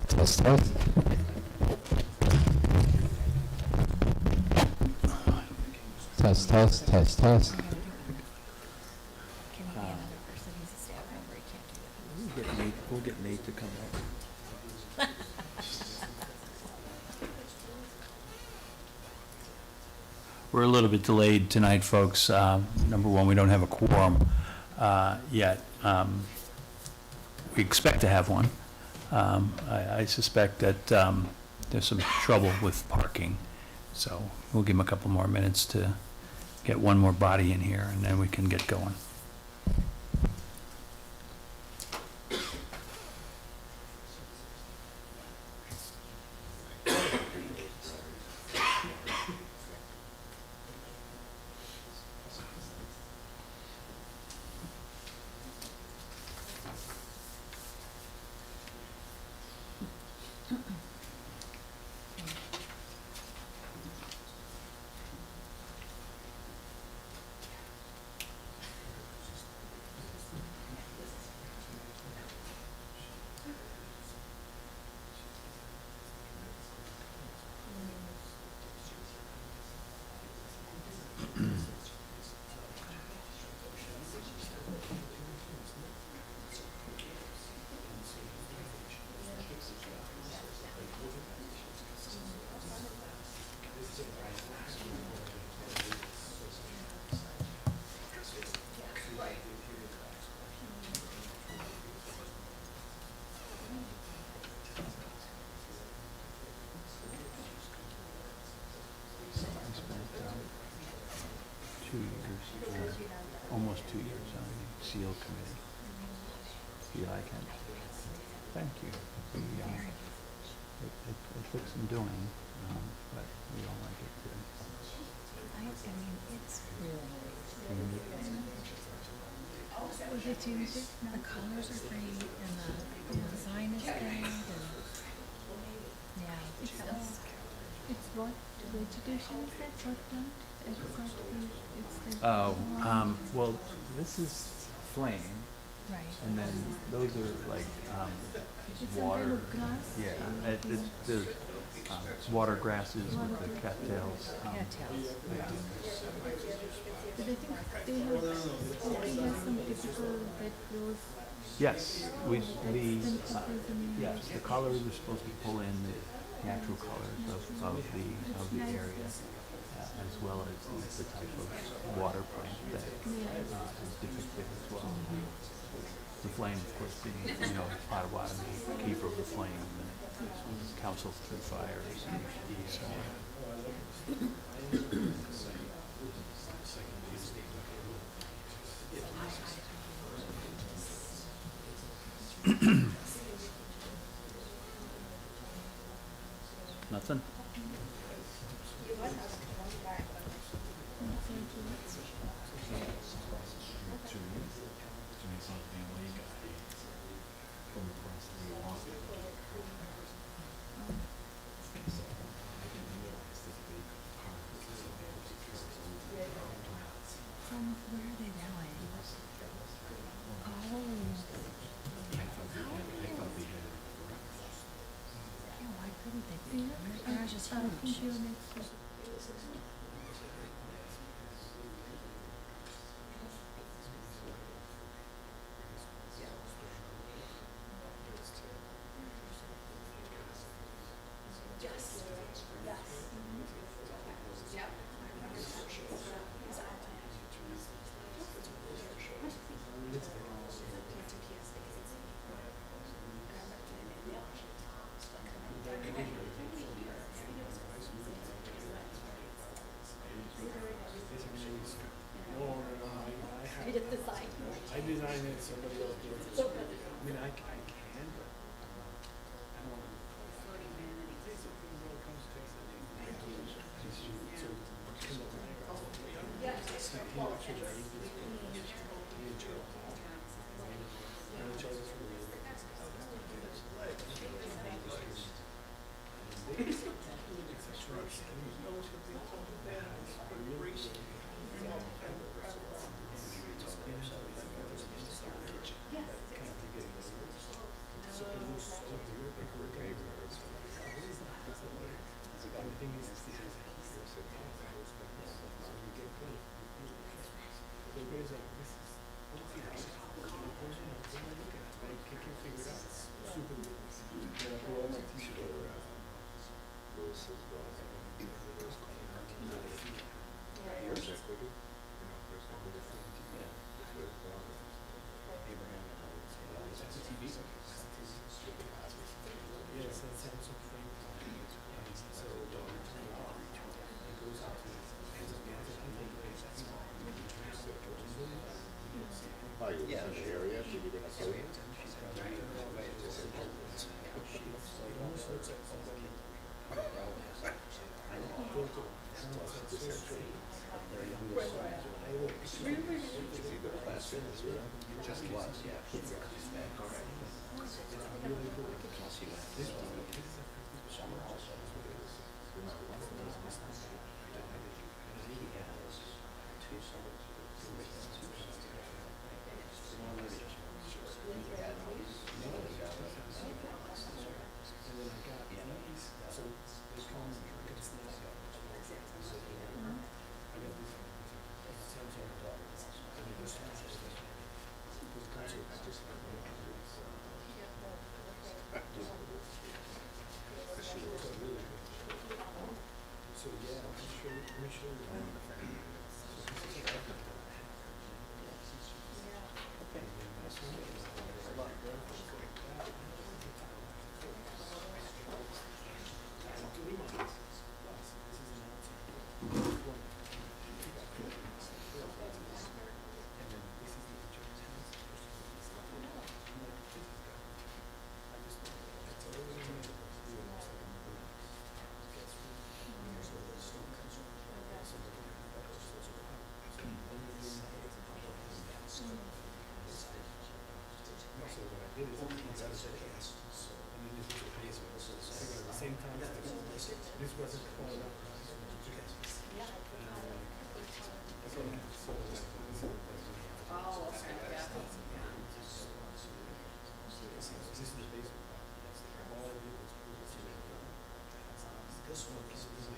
Test, test. Test, test, test, test. We'll get Nate to come up. We're a little bit delayed tonight, folks. Number one, we don't have a quorum yet. We expect to have one. I suspect that there's some trouble with parking, so we'll give them a couple more minutes to get one more body in here, and then we can get going. Almost 2 years on the SEAL committee. You like it? Thank you. It took some doing, but we don't like it too. I mean, it's really Was it Tuesday? The colors are great, and the design is great, and yeah, It's what vegetation is that? What plant? It's Oh, well, this is flame, right. and then those are like It's some water. kind of grass. Yeah, the water grasses with the cattails. Cattails. Yeah. But I think they have, Skokie has some typical red rose. Yes, Yes, the colors are supposed to pull in the natural colors of the area, as well as the type of water plant that is depicted as well. The flame, of course, being, Potawatomi, keeper of the flame, and counsel through fires, and so on. Nothing? From where are they going? Oh. Yeah, why couldn't they? Their garage is huge. I designed it, somebody else did it. I mean, I can, but I don't want to. are you in the area, so you're gonna put it? It almost looks like somebody built it. Is he the plastic material? Just was, yeah. So yeah, I'm sure. Same time, this wasn't called up. This is the basement. All I did was put this in. This one is same company.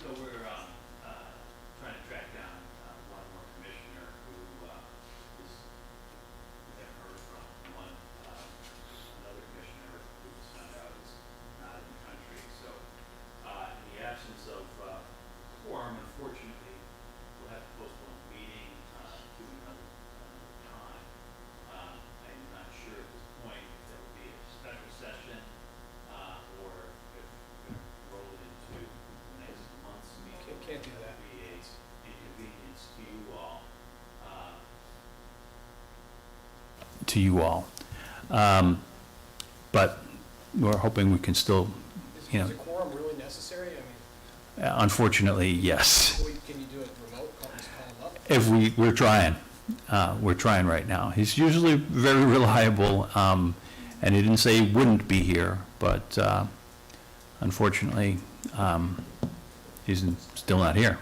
So we're trying to track down one more commissioner who is, we haven't heard from. One, another commissioner who was found out is not in the country. So in the absence of quorum, unfortunately, we'll have to postpone the meeting to another time. I'm not sure at this point if there will be a special session or if we're going to roll it into the next month's meeting. Can't do that. Be a inconvenience to you all. But we're hoping we can still, you know, Is a quorum really necessary? I mean, unfortunatately, yes. can you do it remote, call them up? If we're trying. we're trying right now. He's usually very reliable, and he didn't say he wouldn't be here, but unfortunately, he's still not here.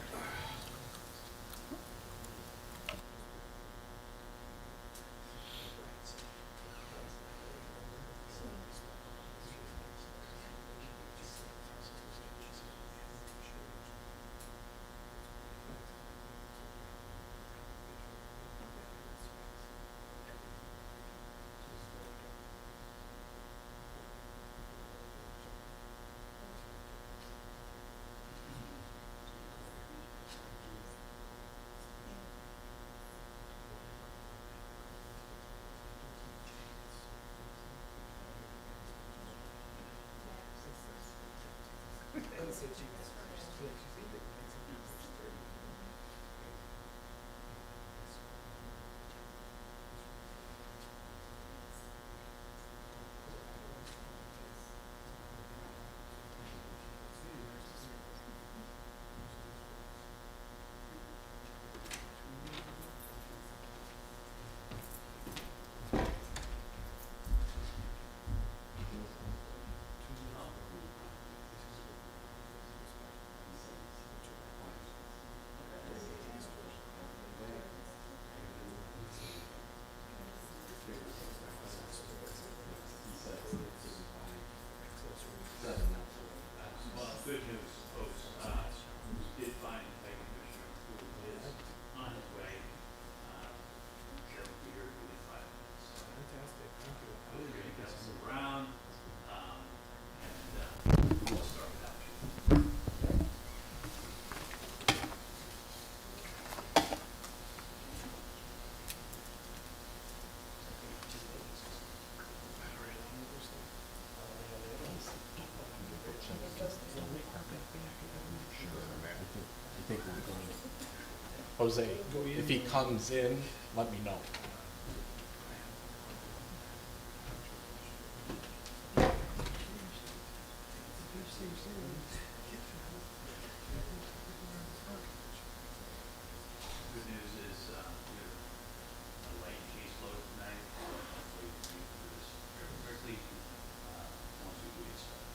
Well, good news, folks, we did find a commissioner who is on his way, he'll be here within 5 minutes. So, Fantastic, thank you. we're gonna get him around, and we'll start without you. Jose, if he comes in, let me know. Good news is, we have a light caseload tonight, so hopefully we can do this very quickly, once we do get started.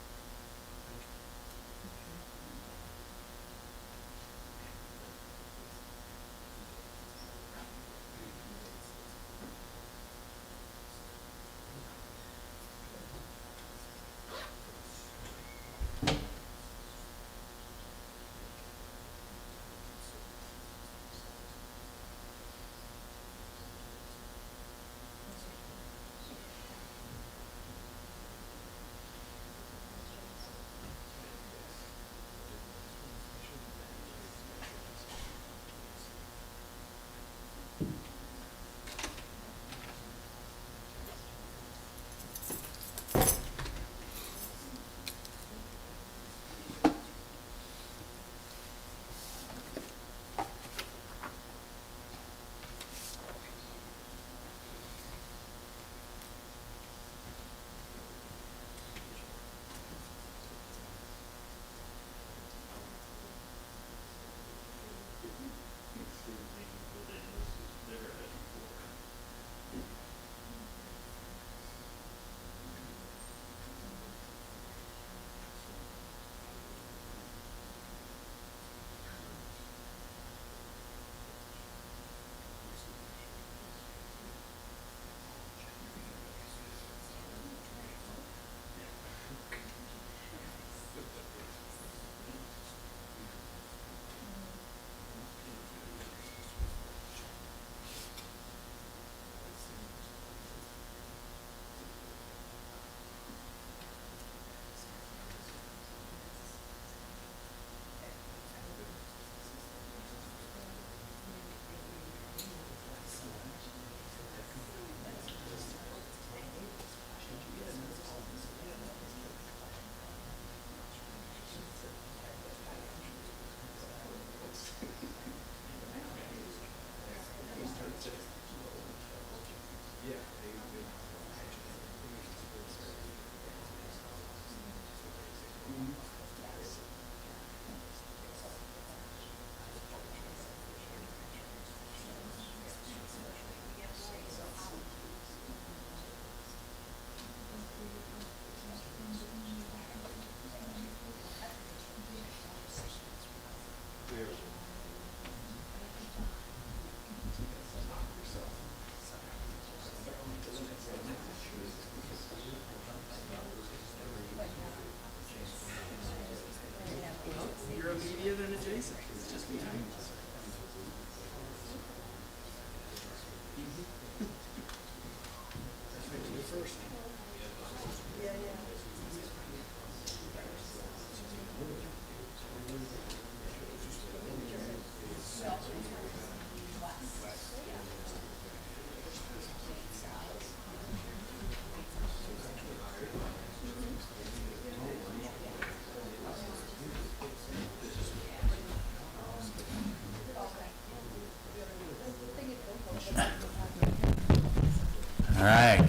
right.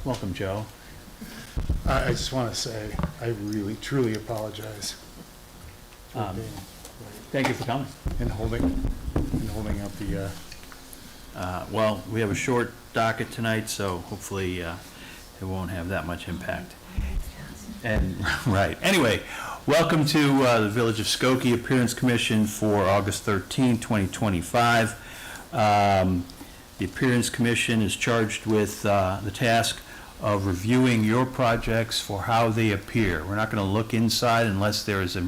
Welcome, Joe. I just want to say, I really, truly apologize for Um, being Thank you for coming. and holding up the, Well, we have a short docket tonight, so hopefully it won't have that much impact. And, right, anyway, welcome to the Village of Skokie Appearance Commission for August 13, 2025. The Appearance Commission is charged with the task of reviewing your projects for how they appear. We're not going to look inside unless there is a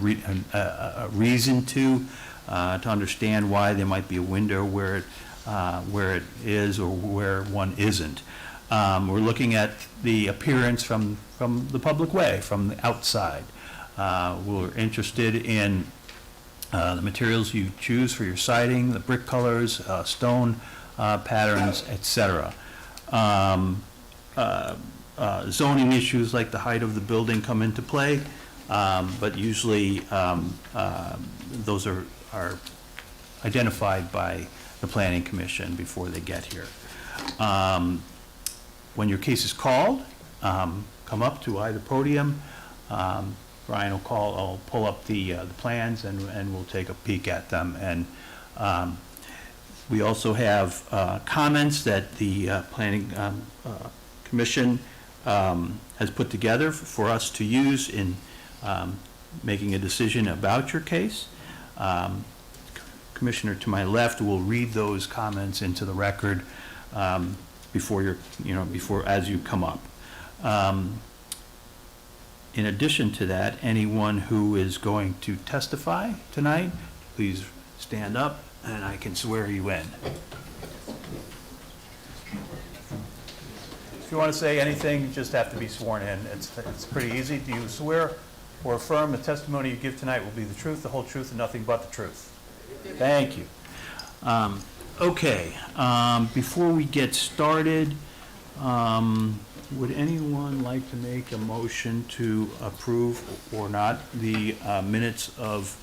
reason to understand why there might be a window where it is or where one isn't. We're looking at the appearance from the public way, from the outside. We're interested in the materials you choose for your siding, the brick colors, stone patterns, etc. Zoning issues like the height of the building come into play, but usually those are identified by the Planning Commission before they get here. When your case is called, come up to either podium. Brian will I'll pull up the plans and we'll take a peek at them. And we also have comments that the Planning Commission has put together for us to use in making a decision about your case. Commissioner to my left will read those comments into the record before as you come up. In addition to that, anyone who is going to testify tonight, please stand up and I can swear you in. If you want to say anything, you just have to be sworn in. It's pretty easy. Do you swear or affirm the testimony you give tonight will be the truth, the whole truth, and nothing but the truth? Thank you. Okay, before we get started, would anyone like to make a motion to approve or not the minutes of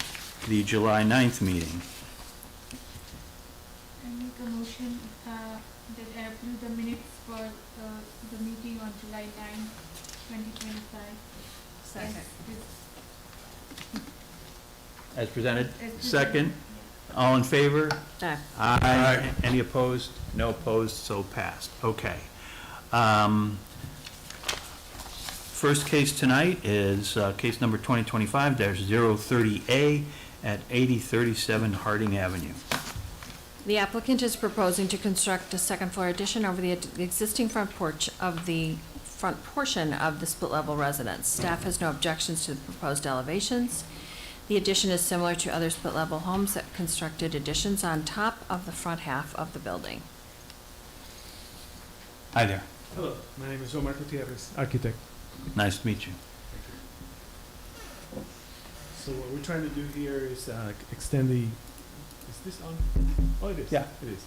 the July 9th meeting? I make a motion that I approve the minutes for the meeting on July 9, 2025. Second. As presented? As presented. Second? All in favor? Aye. Aye. Any opposed? No opposed, so passed. Okay. First case tonight is case number 2025-030A at 8037 Harding Avenue. The applicant is proposing to construct a second-floor addition over the existing front portion of the split-level residence. Staff has no objections to the proposed elevations. The addition is similar to other split-level homes that constructed additions on top of the front half of the building. Hi there. hello, my name is Omar Gutierrez, architect. Nice to meet you. So what we're trying to do here is extend the, is this on? Oh, it is. Yeah. It is.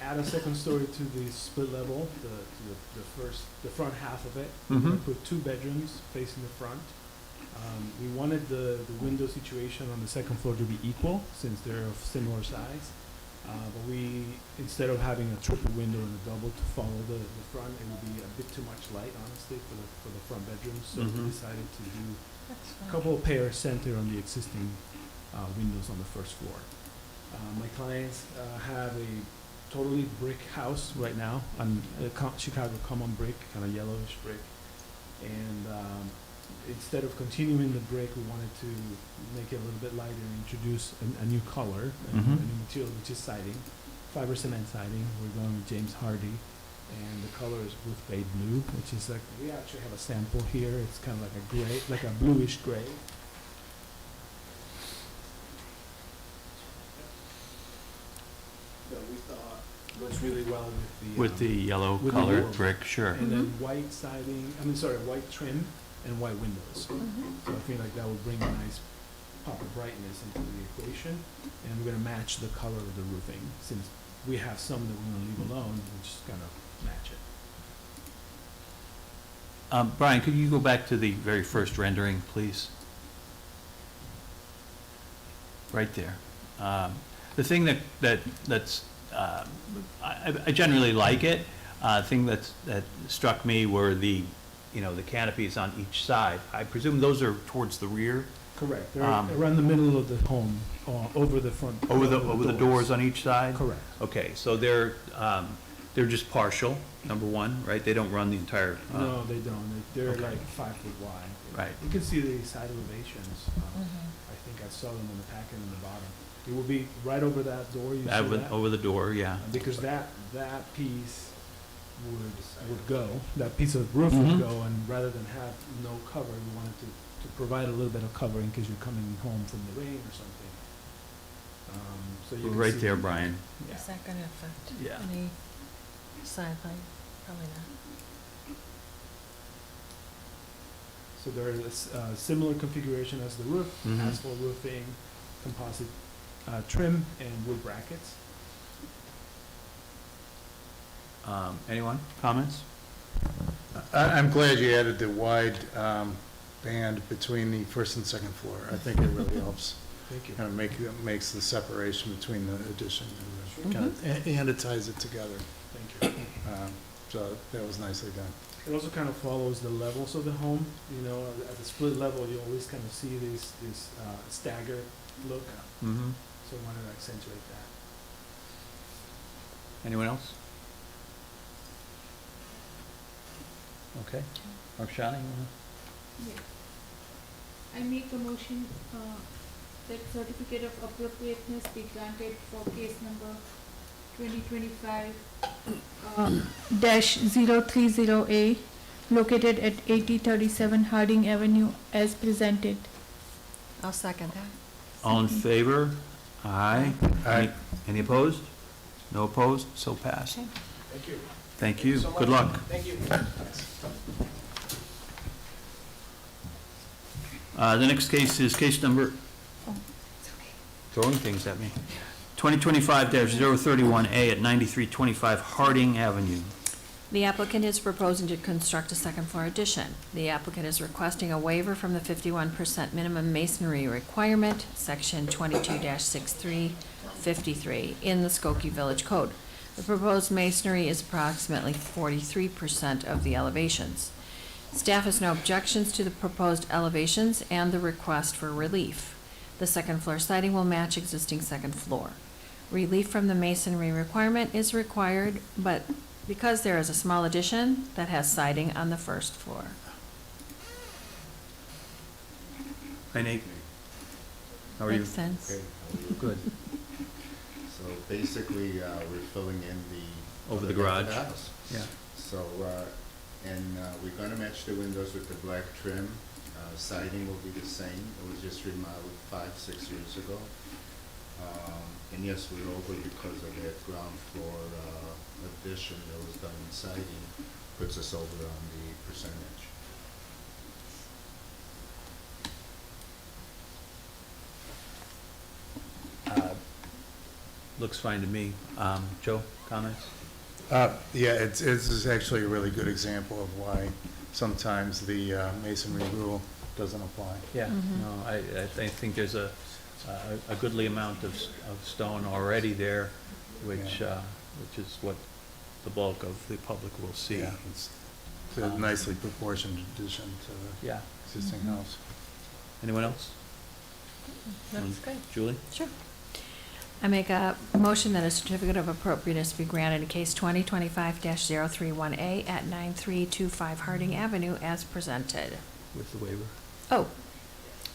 Add a second story to the split level, the front half of it. We're gonna put 2 bedrooms facing the front. We wanted the window situation on the second floor to be equal since they're of similar size. But instead of having a triple window and a double to follow the front, it would be a bit too much light, honestly, for the front bedrooms. So we decided to do a couple of pairs center on the existing windows on the first floor. My clients have a totally brick house right now on Chicago common brick, kind of yellowish brick. And instead of continuing the brick, we wanted to make it a little bit lighter and introduce a new color, a new material, which is siding, fiber cement siding. We're going with James Hardy, and the color is Ruth Bay Blue, which is like, we actually have a sample here. It's kind of like a gray, like a bluish gray. That we thought works really well With the yellow with the colored yellow. brick, sure. and then white siding, white trim and white windows. So I feel like that would bring a nice pop of brightness into the equation. And we're gonna match the color of the roofing. Since we have some that we're gonna leave alone, we're just gonna match it. Brian, could you go back to the very first rendering, please? Right there. The thing that's I generally like it. Thing that struck me were the canopies on each side. I presume those are towards the rear, Correct. They're around the middle of the home, over the front. over the doors on each side? Correct. Okay, so they're just partial, number one, right? They don't run the entire. No, they don't. They're okay. like 5 foot wide. Right. You can see the side elevations. I think I saw them on the packet in the bottom. It will be right over that door. You see that? Over the door, yeah. Because that piece would go. That piece of roof Mhm. would go, and rather than have no cover, we wanted to provide a little bit of cover in case you're coming home from the rain or something. So you can Right see- there, Brian. Yeah. Is that gonna affect Yeah. any sideline? Probably not. So there is a similar configuration as the roof, Mhm. asphalt roofing, composite trim, and wood brackets. Anyone? Comments? I'm glad you added the wide band between the first and second floor. I think it really helps. Thank you. Kind of makes the separation between the addition and the, and it ties it together. Thank you. So that was nicely done. It also kind of follows the levels of the home. You know, at the split level, you always kind of see this staggered look. Mm-hmm. So I wanted to accentuate that. Anyone else? Okay. Arshani, you wanna? Yes. I make a motion that certificate of appropriateness be granted for case number 2025 -030A located at 8037 Harding Avenue as presented. I'll second that. All in favor? Aye. Aye. Any opposed? No opposed? So passed. Okay. Thank you. Thank you. So Good much. luck. Thank you. The next case is case number, Oh, it's okay. throwing things at me, 2025-031A at 9325 Harding Avenue. The applicant is proposing to construct a second floor addition. The applicant is requesting a waiver from the 51% minimum masonry requirement, section 22-6353 in the Skokie Village Code. The proposed masonry is approximately 43% of the elevations. Staff has no objections to the proposed elevations and the request for relief. The second floor siding will match existing second floor. Relief from the masonry requirement is required, but because there is a small addition that has siding on the first floor. Hi, Nate. How are you? Makes sense. Okay, how are you? Good. So basically, we're filling in the. Over the other half of garage. the house. Yeah. So, we're gonna match the windows with the black trim. Siding will be the same. It was just remodeled 5-6 years ago. And yes, we're over because of that ground floor addition that was done in siding, puts us over on the percentage. Looks fine to me. Joe, comments? Yeah, it's actually a really good example of why sometimes the masonry rule doesn't apply. Yeah, Mhm. no, I think there's a goodly amount of stone already there, which is what the bulk of the public will see. Yeah, it's a nicely proportioned addition to Yeah. the existing house. Anyone else? That's good. Julie? Sure. I make a motion that a certificate of appropriateness be granted in case 2025-031A at 9325 Harding Avenue as presented. With the waiver? Oh,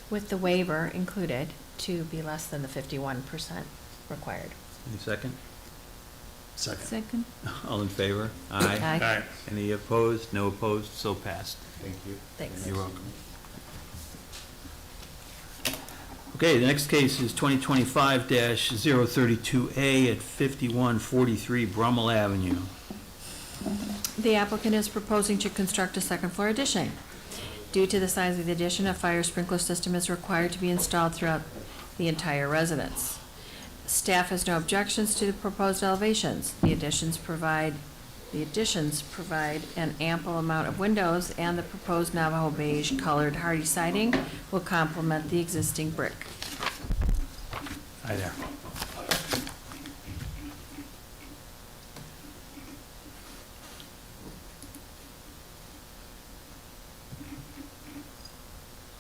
with the waiver included to be less than the 51% required. Any second? Second. Second. All in favor? Aye. Aye. Any opposed? No opposed? So passed. Thank you. Thanks. You're welcome. Okay, the next case is 2025-032A at 5143 Brummel Avenue. The applicant is proposing to construct a second floor addition. Due to the size of the addition, a fire sprinkler system is required to be installed throughout the entire residence. Staff has no objections to the proposed elevations. The additions provide an ample amount of windows, and the proposed Navajo beige colored hardy siding will complement the existing brick. Hi there.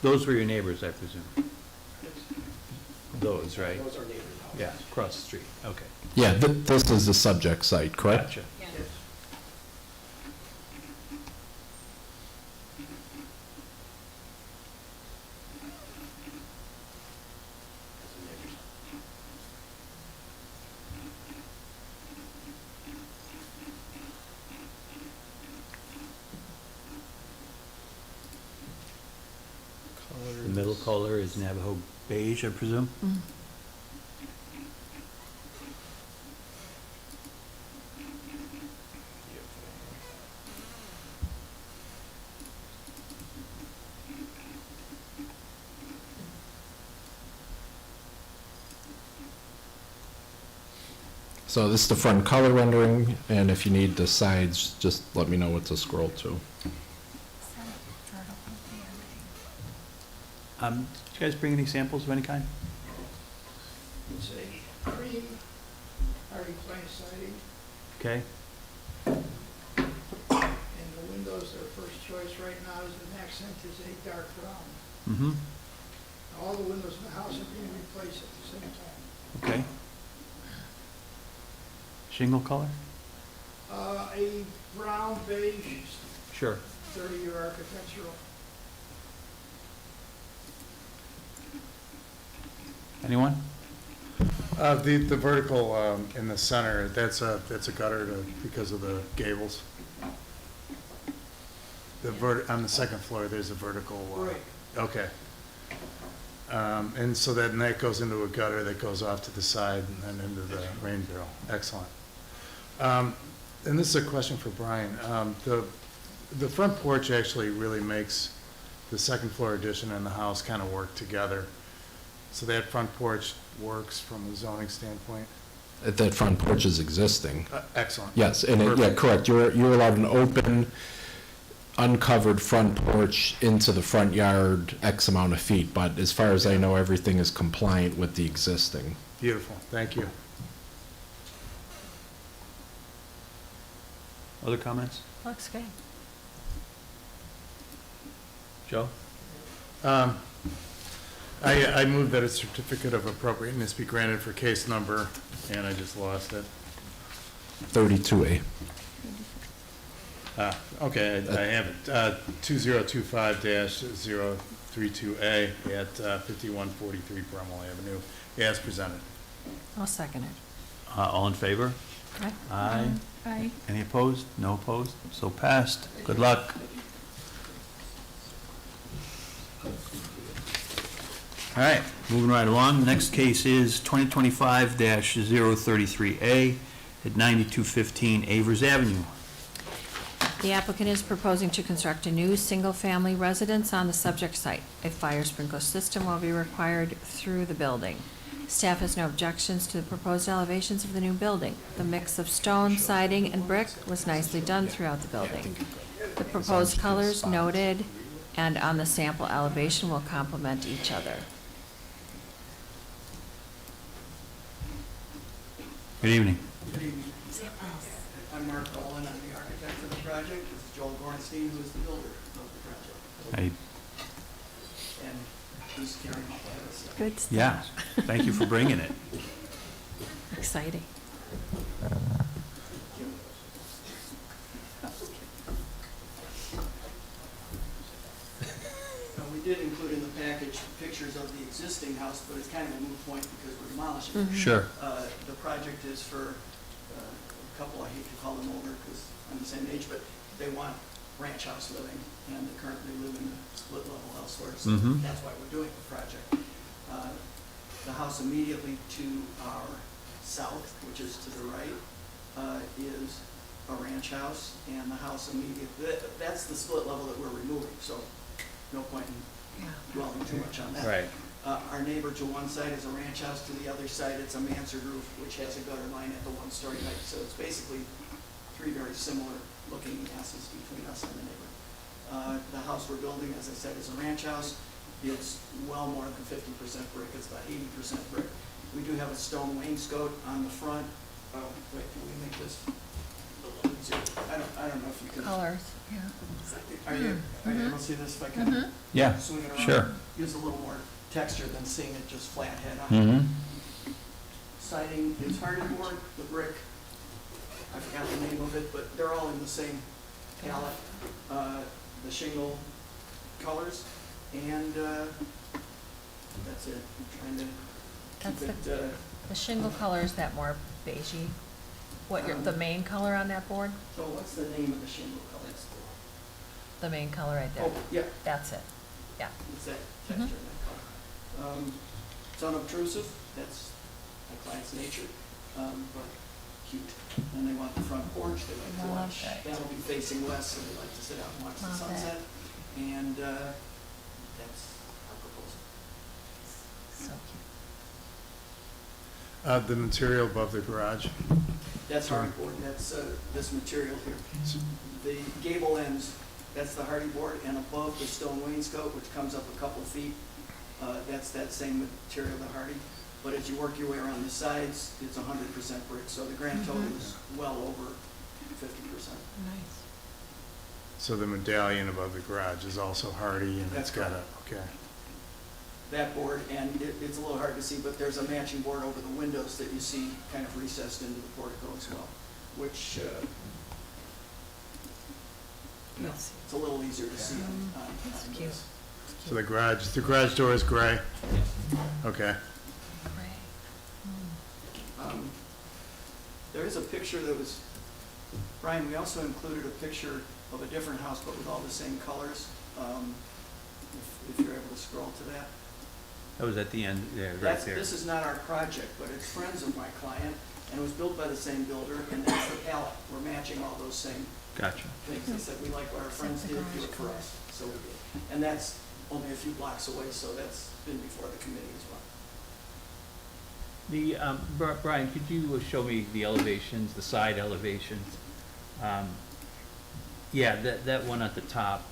Those were your neighbors, I presume? Those, right? Those are neighbors' houses. Yeah, across the street, okay. Yeah, this is the subject site, correct? Gotcha. Yeah. Yes. The middle color is Navajo beige, I presume? Mm. So this is the front color rendering, and if you need the sides, just let me know what to scroll to. Did you guys bring any samples of any kind? It's a cream, Harding plank siding, Okay, and the windows, their first choice right now is an accent is a dark brown. mm-hmm, All the windows in the house are being replaced at the same time. okay. Shingle color? A brown beige, Sure. 30-year architectural. Anyone? The vertical in the center, that's a gutter because of the gables. On the second floor, there's a vertical. Right. Okay. And so that goes into a gutter that goes off to the side and then into the rain barrel. Excellent. And this is a question for Brian. The front porch actually really makes the second floor addition and the house kind of work together. So that front porch works from a zoning standpoint? That front porch is existing. Excellent. Yes, and yeah, Perfect. correct. You're allowed an open, uncovered front porch into the front yard X amount of feet, but as far as I know, everything is compliant with the existing. Beautiful, thank you. Other comments? Looks good. Joe? I move that a certificate of appropriateness be granted for case number, and I just lost it. 32A. Okay, I have it. 2025-032A at 5143 Brummel Avenue, as presented. I'll second it. All in favor? Aye. Aye. Aye. Any opposed? No opposed? So passed. Good luck. All right, moving right along. Next case is 2025-033A at 9215 Avers Avenue. The applicant is proposing to construct a new single-family residence on the subject site. A fire sprinkler system will be required through the building. Staff has no objections to the proposed elevations of the new building. The mix of stone, siding, and brick was nicely done throughout the building. The proposed colors noted and on the sample elevation will complement each other. Good evening. Good evening. I'm Mark Dolan, I'm the architect for the project. This is Joel Gorenstein, who is the builder of the project. Hey, And he's carrying on with us. Good stuff. yeah, thank you for bringing it. Exciting. We did include in the package pictures of the existing house, but it's kind of a moot point because we're demolishing it. Mhm. Sure. The project is for a couple, I hate to call them older because I'm the same age, but they want ranch house living, and they currently live in a split level elsewhere, so Mhm. that's why we're doing the project. The house immediately to our south, which is to the right, is a ranch house, and the house that's the split level that we're removing, so no point in dwelling too much on that. Right. Our neighbor to one side is a ranch house, to the other side it's a mansard roof, which has a gutter line at the one-story height. So it's basically three very similar looking masses between us and the neighbor. The house we're building, as I said, is a ranch house. It's well more than 50% brick, it's about 80% brick. We do have a stone wainscot on the front. Oh, wait, can we make this a little bit easier. I don't know if you can. Colors, yeah. Are you able to see this if I can? Mhm. Yeah, Swing it around. sure. Gives a little more texture than seeing it just flat head on. Mm-hmm. Siding is Harding board, the brick, I forgot the name of it, but they're all in the same palette. The shingle colors, and that's it. I'm trying to That's keep it, The shingle color is that more beigey? The main color on that board? so what's the name of the shingle colors? The main color right there. Oh, yeah, That's it. Yeah. it's that texture in that color. It's unobtrusive, that's my client's nature, but cute. And they want the front porch, they like to Love watch, that. that'll be facing west, so they like to sit out and watch the Love that. sunset. And that's our proposal. So cute. The material above the garage, That's Harding board, that's this material here. The gable ends, that's the Harding board, and above the stone wainscot, which comes up a couple feet, that's that same material, the Harding. But as you work your way around the sides, it's 100% brick, so the grand total is well over 50%. Nice. so the medallion above the garage is also hardy, and it's That's got a, okay. That board, and it's a little hard to see, but there's a matching board over the windows that you see kind of recessed into the portico as well, which, Yes. it's a little easier to see on That's on cute. this. So the garage door is gray? Okay. There is a picture that was, Brian, we also included a picture of a different house, but with all the same colors, if you're able to scroll to that. That was at the end there, right That's, there. this is not our project, but it's friends of my client, and it was built by the same builder, and that's the palette. We're matching all those same Gotcha. things. They said, we like what our friends the did, do garage it for colors. us, so we did. And that's only a few blocks away, so that's been before the committee as well. The, Brian, could you show me the elevations, the side elevations? Yeah, that one at the top,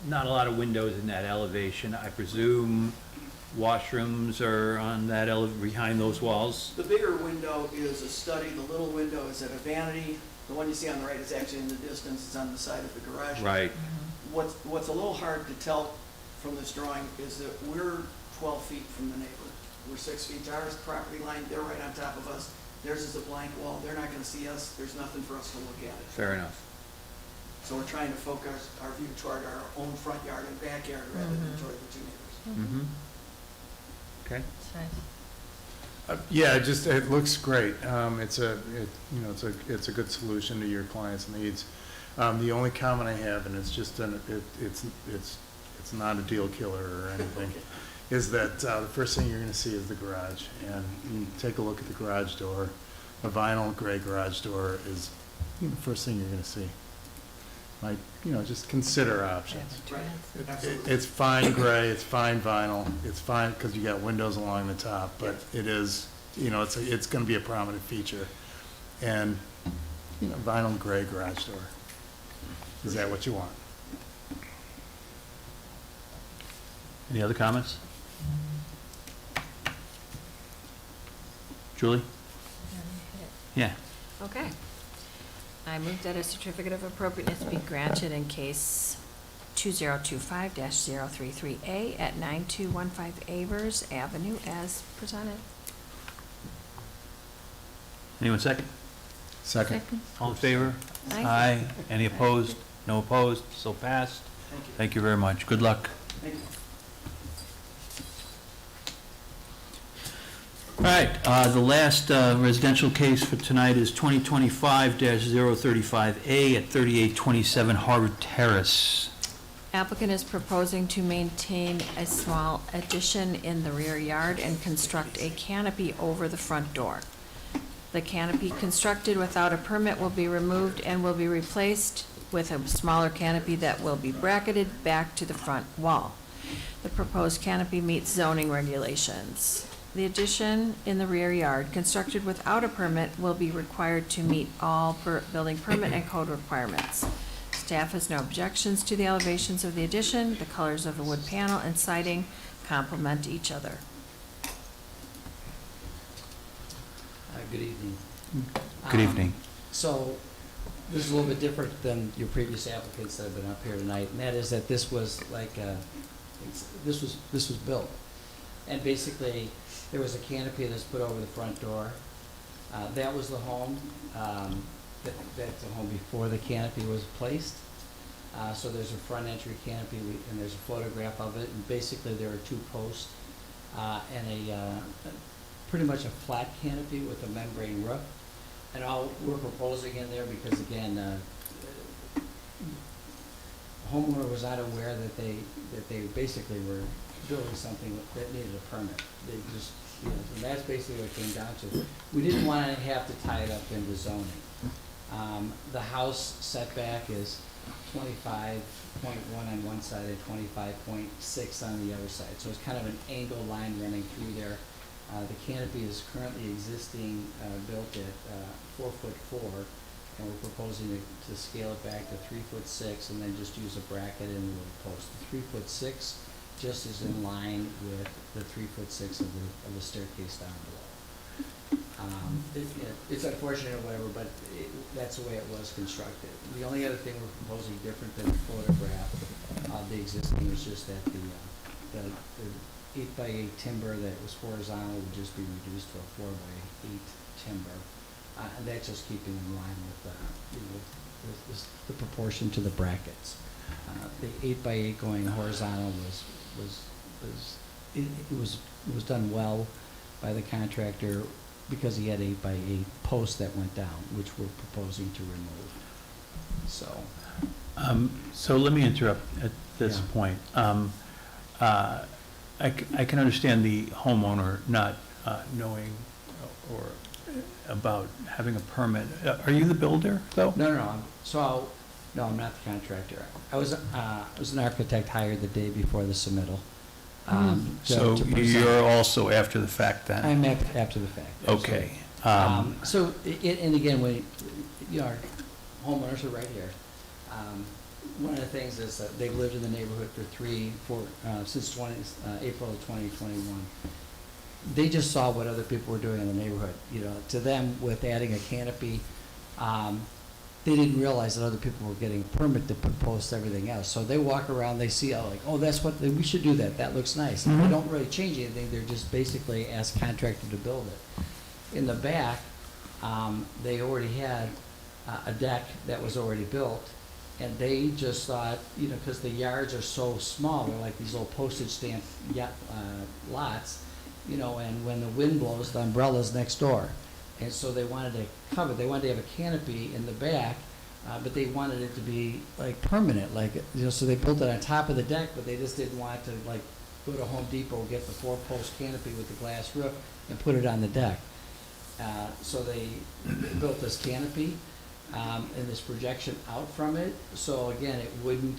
not a lot of windows in that elevation. I presume washrooms are on that behind those walls? The bigger window is a study, the little window is at a vanity. The one you see on the right is actually in the distance, it's on the side of the garage. Right. What's a little hard to tell from this drawing is that we're 12 feet from the neighbor. We're 6 feet to our property line, they're right on top of us. Theirs is a blank wall, they're not gonna see us, there's nothing for us to look at. Fair enough. So we're trying to focus our view toward our own front yard and backyard rather than toward the two neighbors. Mm-hmm. Okay. That's nice. Yeah, it looks great. It's a good solution to your client's needs. The only comment I have, and it's just, it's not a deal killer or anything, is that the first thing you're gonna see is the garage. And you take a look at the garage door. A vinyl gray garage door is the first thing you're gonna see. Like, just consider options. Right, absolutely. It's fine gray, it's fine vinyl, it's fine because you got windows along the top, but it is, it's going to be a prominent feature. And, vinyl gray garage door. Is that what you want? Any other comments? Julie? Yeah. Okay. I move that a certificate of appropriateness be granted in case 2025-033A at 9215 Avers Avenue as presented. Anyone second? Second. All in favor? Aye. Any opposed? No opposed? So passed. Thank you. Thank you very much. Good luck. Thank you. All right, the last residential case for tonight is 2025-035A at 3827 Harvard Terrace. Applicant is proposing to maintain a small addition in the rear yard and construct a canopy over the front door. The canopy constructed without a permit will be removed and will be replaced with a smaller canopy that will be bracketed back to the front wall. The proposed canopy meets zoning regulations. The addition in the rear yard, constructed without a permit, will be required to meet all building permit and code requirements. Staff has no objections to the elevations of the addition. The colors of the wood panel and siding complement each other. Good evening. Good evening. So, this is a little bit different than your previous applicants that have been up here tonight, and that is that this was like, this was built. And basically, there was a canopy that's put over the front door. That was the home, that's the home before the canopy was placed. So there's a front entry canopy, and there's a photograph of it, and basically there are 2 posts, and pretty much a flat canopy with a membrane roof. And all we're proposing in there, because again, the homeowner was not aware that they basically were building something that needed a permit. They just, you know, and that's basically what it came down to. We didn't want to have to tie it up into zoning. The house setback is 25.1 on one side and 25.6 on the other side. So it's kind of an angle line running through there. The canopy is currently existing, built at 4'4", and we're proposing to scale it back to 3'6", and then just use a bracket and a post. The 3'6" just is in line with the 3'6" of the staircase down below. It's unfortunate or whatever, but that's the way it was constructed. The only other thing we're proposing different than the photograph of the existing is just that the 8x8 timber that was horizontal would just be reduced to a 4x8 timber. And that's just keeping in line with the proportion to the brackets. The 8x8 going horizontal was done well by the contractor because he had 8x8 posts that went down, which we're proposing to remove. So let me interrupt at this point. I can understand the homeowner not knowing or about having a permit. Are you the builder, though? No, I'm not the contractor. I was an architect hired the day before the submittal. So you're also after the fact then? I'm after the fact. Okay. So, and again, when, you know, our homeowners are right here. One of the things is that they've lived in the neighborhood for since April of 2021. They just saw what other people were doing in the neighborhood. You know, to them, with adding a canopy, they didn't realize that other people were getting a permit to put posts, everything else. So they walk around, they see, that's what, we should do that. That looks nice. And they don't really change anything. They're just basically ask contractor to build it. In the back, they already had a deck that was already built. And they just thought, you know, because the yards are so small, they're like these little postage stamp lots, you know, and when the wind blows, the umbrella's next door. And so they wanted to cover, they wanted to have a canopy in the back, but they wanted it to be like permanent, like, you know, so they built it on top of the deck, but they just didn't want to like go to Home Depot, get the 4-post canopy with the glass roof and put it on the deck. So they built this canopy. And this projection out from it, so again, it wouldn't,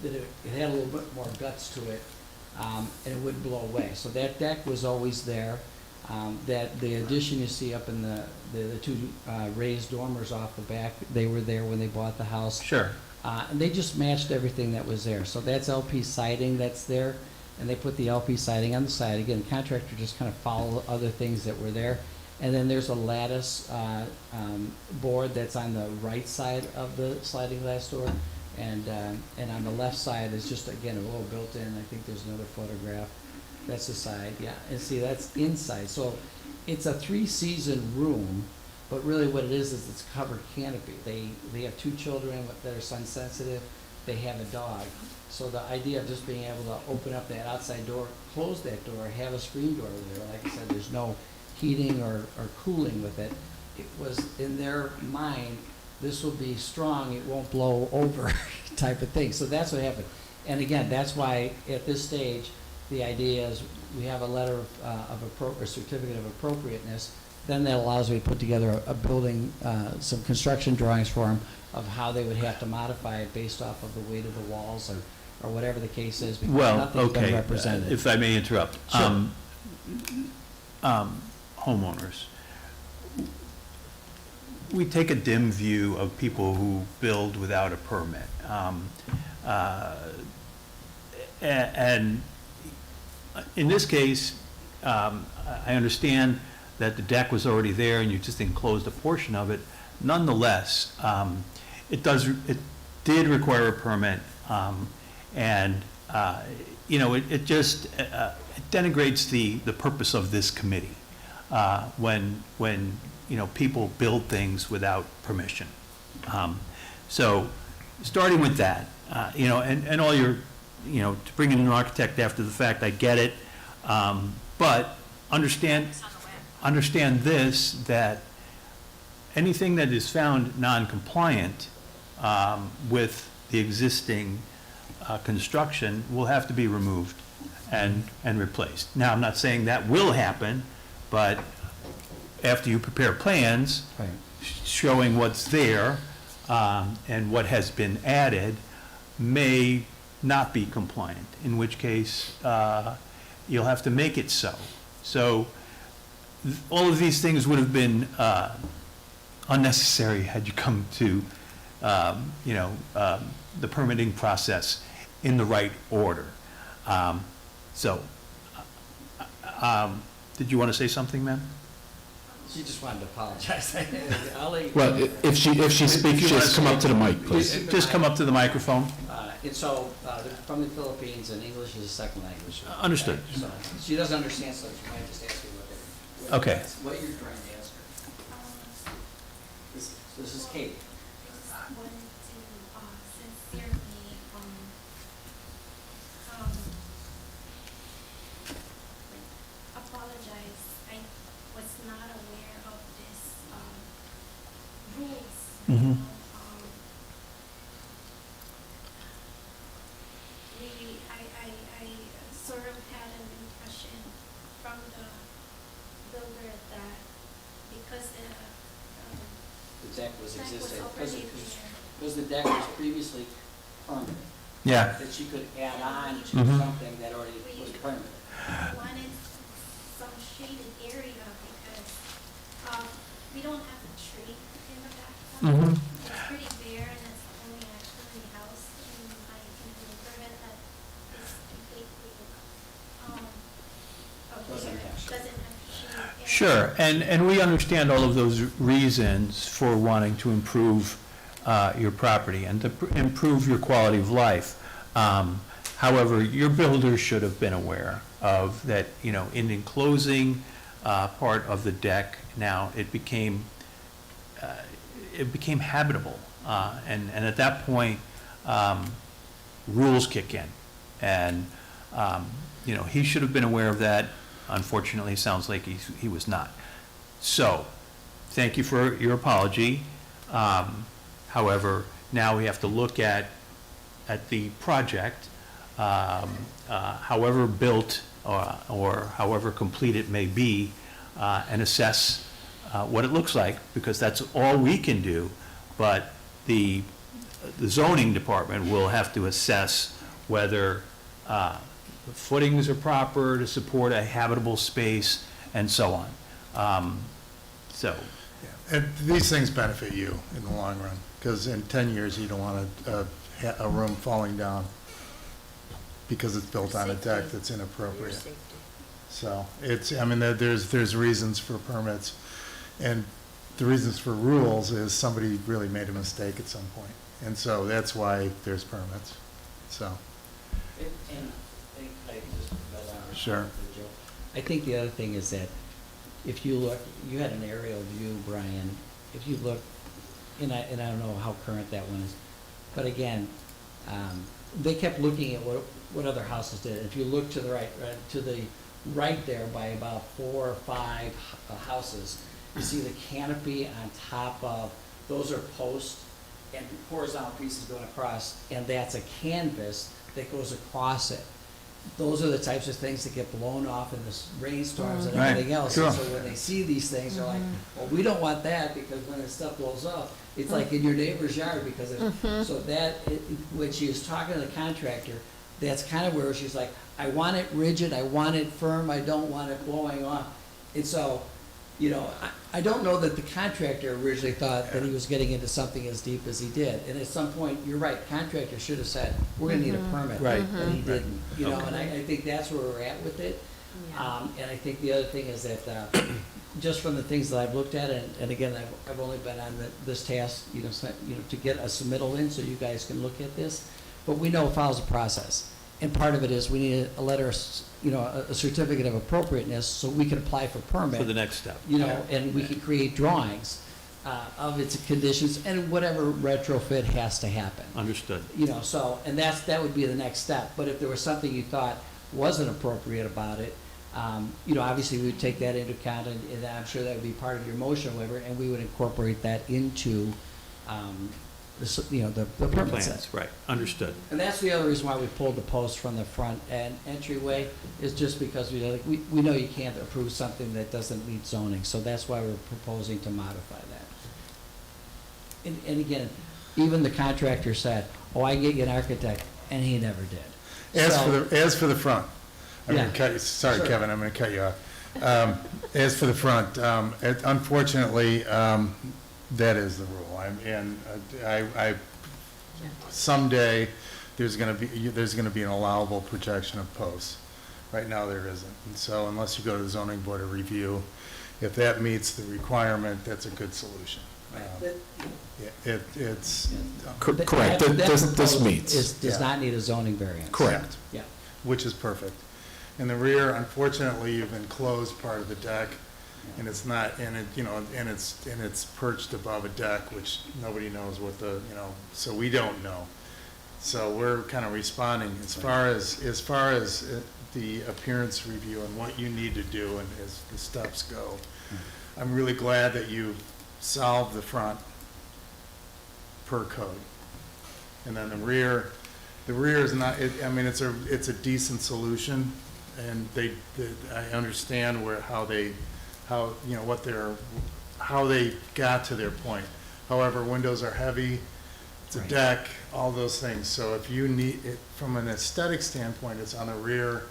it had a little bit more guts to it, and it wouldn't blow away. So that deck was always there. That the addition you see up in the 2 raised dormers off the back, they were there when they bought the house. Sure. And they just matched everything that was there. So that's LP siding that's there, and they put the LP siding on the side. Again, the contractor just kind of followed other things that were there. And then there's a lattice board that's on the right side of the sliding glass door, and on the left side is just, again, a little built-in. I think there's another photograph. That's the side, yeah. And see, that's inside. So it's a 3-season room, but really what it is it's covered canopy. They have 2 children that are sun sensitive. They have a dog. So the idea of just being able to open up that outside door, close that door, have a screen door there. Like I said, there's no heating or cooling with it. It was in their mind, this will be strong, it won't blow over type of thing. So that's what happened. And again, that's why at this stage, the idea is we have a letter of a certificate of appropriateness. Then that allows me to put together a building, some construction drawings for them of how they would have to modify it based off of the weight of the walls or whatever the case is. Because nothing's been represented. If I may interrupt. Sure. Homeowners. We take a dim view of people who build without a permit. And in this case, I understand that the deck was already there and you just enclosed a portion of it. Nonetheless, it did require a permit, and, it just it denigrates the purpose of this committee when people build things without permission. So, starting with that, and all your, to bring in an architect after the fact, I get it, but understand this, that anything that is found non-compliant with the existing construction will have to be removed and replaced. Now, I'm not saying that will happen, but after you prepare plans showing what's there and what has been added may not be compliant, in which case you'll have to make it so. So all of these things would have been unnecessary had you come to the permitting process in the right order. Did you want to say something, ma'am? She just wanted to apologize. Well, if she speaks, just come up to the mic, please. Just come up to the microphone. And so, they're from the Philippines, and English is a second language. Understood. So, she doesn't understand, so she might just ask you Okay. what you're trying to ask her. This is Kate. Just wanted to sincerely apologize. I was not aware of this rules. Mhm. I sort of had an impression from the builder that because The deck was deck was existing, already there. because the deck was previously permanent. Yeah. That she could add on to Mhm. something that already was permanent. Wanted some shaded area because we don't have a tree in the back. Mhm. It's pretty bare and it's the only actually house in my neighborhood that is completely Doesn't have shade. doesn't have shade. Sure, and we understand all of those reasons for wanting to improve your property and to improve your quality of life. However, your builder should have been aware of that, in enclosing part of the deck, now it became habitable. And at that point, rules kick in. And, he should have been aware of that. Unfortunately, it sounds like he was not. So, thank you for your apology. However, now we have to look at the project, however built or however complete it may be, and assess what it looks like, because that's all we can do. But the zoning department will have to assess whether the footings are proper to support a habitable space, and so on. And these things benefit you in the long run, because in 10 years, you don't want a room falling down because it's built on a deck that's inappropriate. So there's reasons for permits, and the reasons for rules is somebody really made a mistake at some point. And so that's why there's permits, so. And I just build on her. Sure. I think the other thing is that if you look, you had an aerial view, Brian, if you look, and I don't know how current that one is, but again, they kept looking at what other houses did. If you look to the right there by about 4 or 5 houses, you see the canopy on top of, those are posts and horizontal pieces going across, and that's a canvas that goes across it. Those are the types of things that get blown off in the rainstorms and Right, everything else. sure. And so when they see these things, they're like, well, we don't want that, because when this stuff blows up, it's like in your neighbor's yard, because it's, so that, when she was talking to the contractor, that's kind of where she's like, I want it rigid, I want it firm, I don't want it blowing off. And so, I don't know that the contractor originally thought that he was getting into something as deep as he did. And at some point, you're right, contractor should have said, we're gonna need a permit. Right. And he didn't, and I think that's where we're at with it. Yeah. And I think the other thing is that, just from the things that I've looked at, and again, I've only been on this task, to get a submittal in so you guys can look at this, but we know it follows a process. And part of it is we need a letter, a certificate of appropriateness so we can apply for permit. For the next step. And we can create drawings of its conditions and whatever retrofit has to happen. Understood. And that would be the next step. But if there was something you thought wasn't appropriate about it, obviously we would take that into account, and I'm sure that would be part of your motion or whatever, and we would incorporate that into, the permit Plans, set. right, understood. And that's the other reason why we pulled the post from the front and entryway, is just because we know you can't approve something that doesn't meet zoning, so that's why we're proposing to modify that. And again, even the contractor said, I get you an architect, and he never did. As for the front, I'm Yeah. gonna cut you, sorry, Sure. Kevin, I'm gonna cut you off. As for the front, unfortunately, that is the rule. Someday, there's gonna be an allowable projection of posts. Right now, there isn't. And so unless you go to the zoning board of review, if that meets the requirement, that's a good solution. It's Correct, That this proposal meets. does not need a zoning variance. Correct. Yeah. which is perfect. In the rear, unfortunately, you've enclosed part of the deck, and it's not, and it's perched above a deck, which nobody knows what so we don't know. So we're kind of responding as far as the appearance review and what you need to do and as the steps go. I'm really glad that you solved the front per code. And then the rear is not, it's a decent solution, and I understand how they got to their point. However, windows are heavy, it's a deck, all those things. So if you need it, from an aesthetic standpoint, it's on the rear.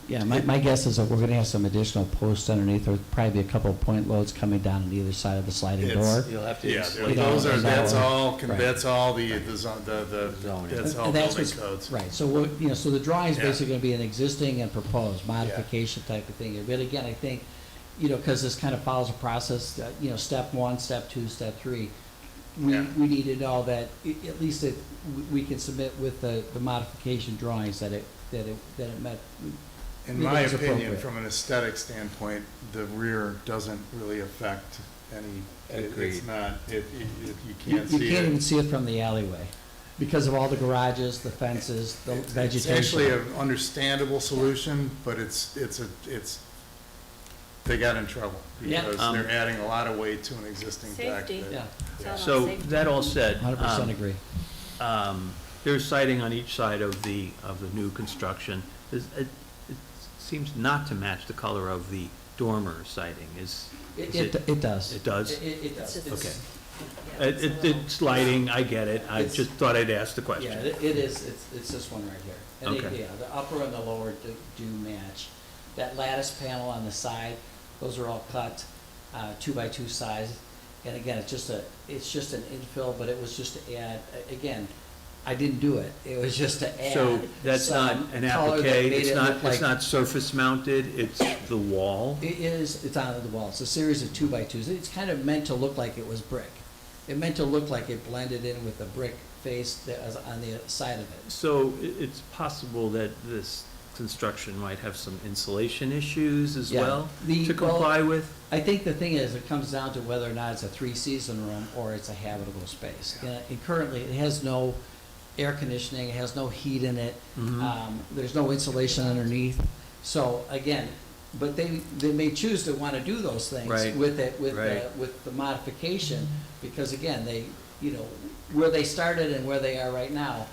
Yeah, my guess is that we're gonna have some additional posts underneath, or probably a couple of point loads coming down on either side of the sliding door. You'll have to. Yeah, insulate those are, those. that's all, Right. that's all the Zoning. that's all And that's building what's- codes. Right, so so the drawing's Yeah. basically gonna be an existing and proposed modification type of thing. But again, I think, cause this kind of follows a process, step 1, step 2, step 3. We need to know that at least that we can submit with the modification drawings that it met. In really my is opinion, appropriate. from an aesthetic standpoint, the rear doesn't really affect any, Agreed. it's not, you You can't see can't even it. see it from the alleyway because of all the garages, the fences, the It's vegetation. actually an understandable solution, but they got in trouble Yeah. because they're adding a lot of weight to an existing deck. Safety. that- Yeah, It's all about So, safety. that all said. 100% agree. There's siding on each side of the new construction. It seems not to match the color of the dormer siding. It does. It does? It does. It's Okay. Yeah, It's lighting, I get it. I It's- just thought I'd ask the Yeah, question. it is, it's this one right here. And Okay. the upper and the lower do match. That lattice panel on the side, those are all cut 2x2 size. And again, it's just an infill, but it was just to add, again, I didn't do it. It was just to add. So that's not some an color that applique, made it's it not, look like- it's not surface mounted, it's the wall? It's on the wall. It's a series of 2x2s. It's kind of meant to look like it was brick. It meant to look like it blended in with the brick face that was on the side of it. So it's possible that this construction might have some insulation issues as Yeah. well The- to comply with? I think the thing is, it comes down to whether or not it's a 3-season room or it's a habitable space. And currently, it has no air conditioning, it has no heat in it, there's no insulation underneath. So again, but they may choose to want to do those things Right. with it, Right. with the modification, because again, where they started and where they are right now,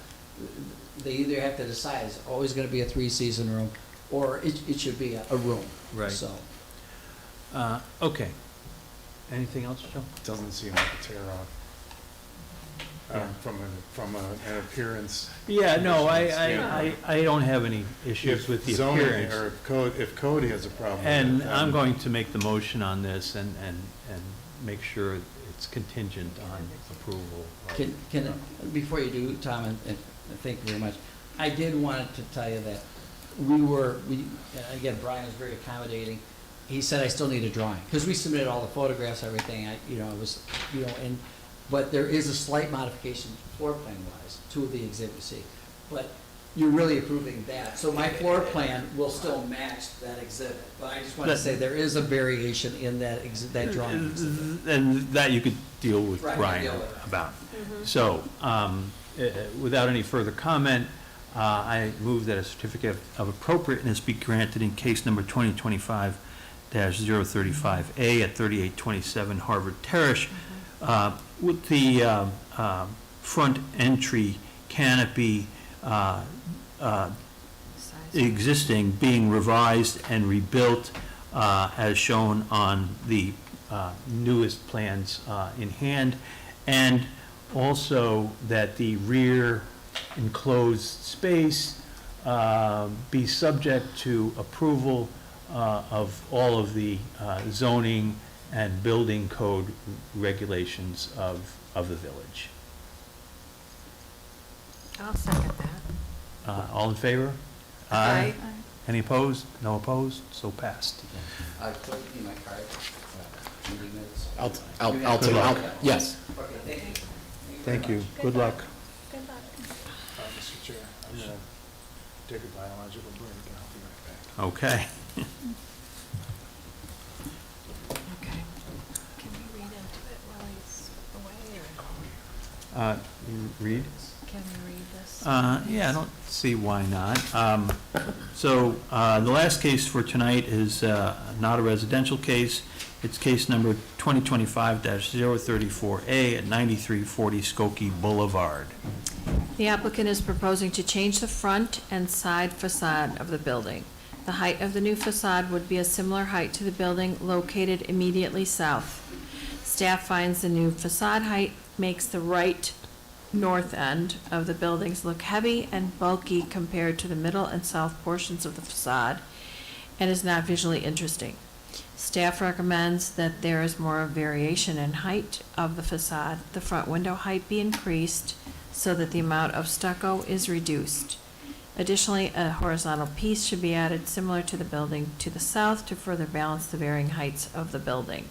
they either have to decide, it's always going to be a 3-season room, or it should be a room. Right. So, Okay. Anything else, Joe? Doesn't seem like a tear off. Yeah. From an appearance. Yeah, no, standpoint. I don't have any issues with the zoning appearance. Or if code has a problem with it, And then- I'm going to make the motion on this and make sure it's contingent on approval. before you do, Tom, and thank you very much, I did want to tell you that, again, Brian was very accommodating. He said, I still need a drawing, because we submitted all the photographs, everything, but there is a slight modification floor plan wise to the exhibit C. But you're really approving that, so my floor plan will still match that exhibit. But I just want to say, there is a variation in that that drawing exhibit. And that you could deal with Right, Brian deal with it. about. So, without any further comment, I move that a certificate of appropriateness be granted in case number 2025-035A at 3827 Harvard Ter, with the front entry canopy existing being revised and rebuilt as shown on the newest plans in hand, and also that the rear enclosed space be subject to approval of all of the zoning and building code regulations of the village. I'll second that. All in favor? Aye. Any opposed? No opposed? So passed. Clerk, need my card? Meeting minutes? Yes. Okay, thank you. Thank you. Good luck. Good luck. Mr. Chair, I'm going to take a biological break and I'll be right back. Okay. Okay. Can we read into it while he's away, or You read? can we read this? Yeah, I don't see why not. So the last case for tonight is not a residential case. It's case number 2025-034A at 9340 Skokie Boulevard. The applicant is proposing to change the front and side facade of the building. The height of the new facade would be a similar height to the building located immediately south. Staff finds the new facade height makes the right north end of the buildings look heavy and bulky compared to the middle and south portions of the facade, and is not visually interesting. Staff recommends that there is more variation in height of the facade. The front window height be increased so that the amount of stucco is reduced. Additionally, a horizontal piece should be added similar to the building to the south to further balance the varying heights of the building.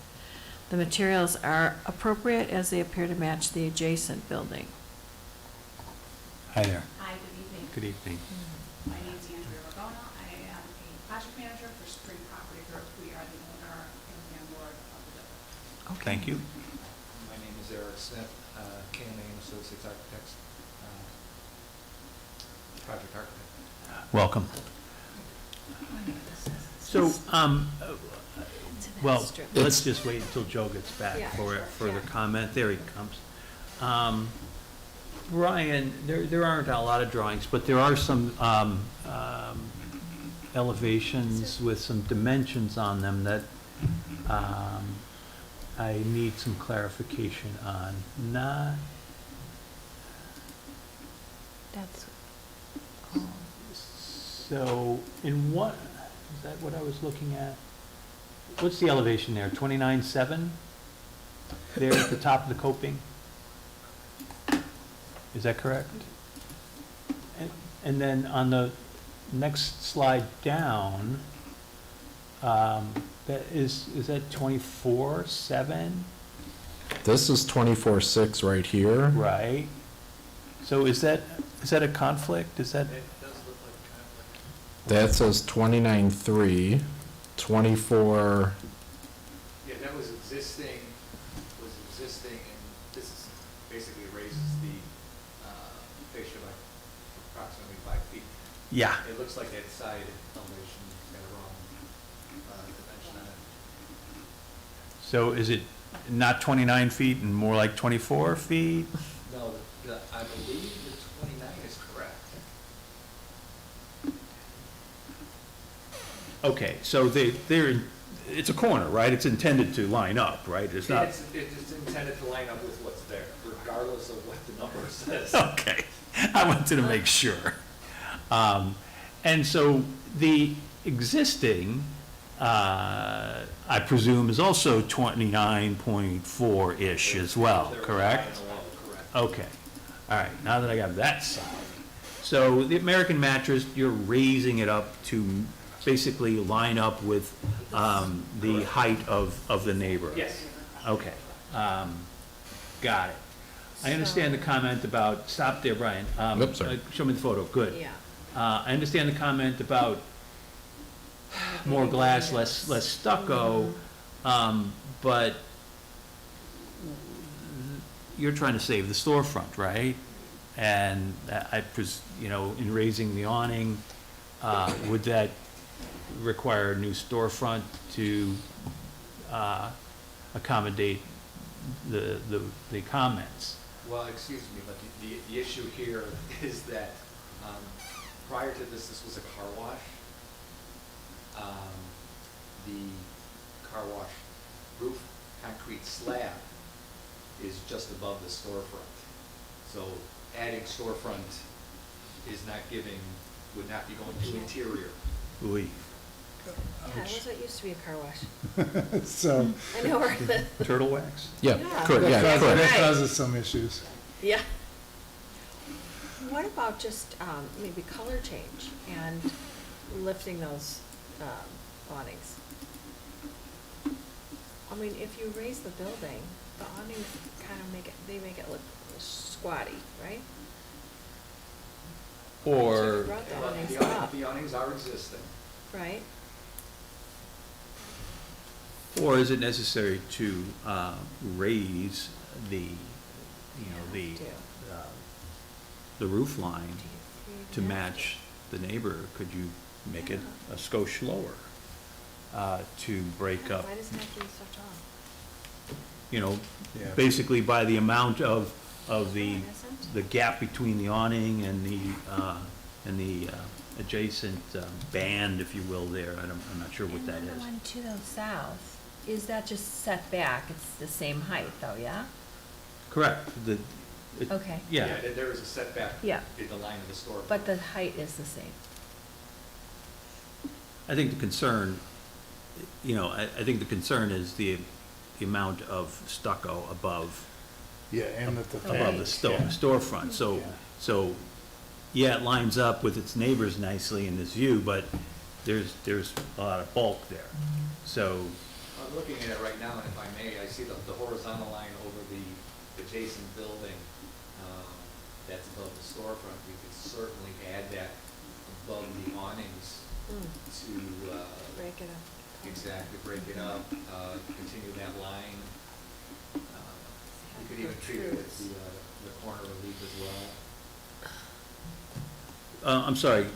The materials are appropriate as they appear to match the adjacent building. Hi there. Hi, good evening. Good evening. My name is Andrea Ragona. I am a project manager for Spring Property Group. We are the owner and landlord of the building. Thank you. My name is Eric Smith, KMA and Associates Architects, project architect. Welcome. So, well, let's just wait until Joe gets back Yeah, for a sure. further comment. There he comes. Brian, there aren't a lot of drawings, but there are some elevations with some dimensions on them that I need some clarification on. Not, That's, so in what, is that what I was looking at? What's the elevation there, 29.7? There at the top of the coping? Is that correct? And then on the next slide down, that is that 24.7? This is 24.6 right here. Right. So is that a conflict? Is that? It does look like a conflict. That says 29.3, 24. Yeah, that was existing, and this is basically raises the fascia by approximately 5 feet. Yeah. It looks like that side elevation got a wrong dimension on it. So is it not 29 feet and more like 24 feet? No, I believe the 29 is correct. Okay, so they're, it's a corner, right? It's intended to line up, right? It's not. It's intended to line up with what's there, regardless of what the number says. Okay, I wanted to make sure. And so the existing, I presume, is also 29.4-ish as well, correct? Correct. Okay, all right, now that I got that solved. So the American mattress, you're raising it up to basically line up with the height of the neighbor? Yes. Okay, got it. I understand the comment about, stop there, Brian. Oops, sorry. Show me the photo, good. Yeah. I understand the comment about more glass, less stucco, but you're trying to save the storefront, right? And in raising the awning, would that require a new storefront to accommodate the comments? Well, excuse me, but the issue here is that prior to this was a car wash. The car wash roof concrete slab is just above the storefront. So adding storefront is not would not be going to interior. Oui. Yeah, that's what used to be a car wash. So, I know where the, Turtle wax? Yeah, Yeah. correct, yeah, that correct. Right. causes some issues. yeah. What about just maybe color change and lifting those awnings? I mean, if you raise the building, the awnings kind of make it look squatty, right? So if Or, you brought the awnings The up, the awnings are existing. right? or is it necessary to raise the roof line to match the neighbor? Could you make it a skosh lower to break up, Why does it have to be so tall? Yeah. basically by the amount of the Isn't? gap between the awning and the adjacent band, if you will, there. I'm not sure what that And then the is. one to the south, is that just set back? It's the same height though, yeah? Correct. Okay. Yeah, There is a setback Yeah. in the line of the store. But the height is the same. I think the concern, I think the concern is the amount of stucco above Yeah, and that the. above the storefront. So, yeah, it lines up with its neighbors nicely in this view, but there's a lot of bulk there. So, I'm looking at it right now, and if I may, I see the horizontal line over the adjacent building that's above the storefront. We could certainly add that above the awnings to Break it up. exactly break it up, continue that line. We could even treat it with the corner relief as well. I'm sorry,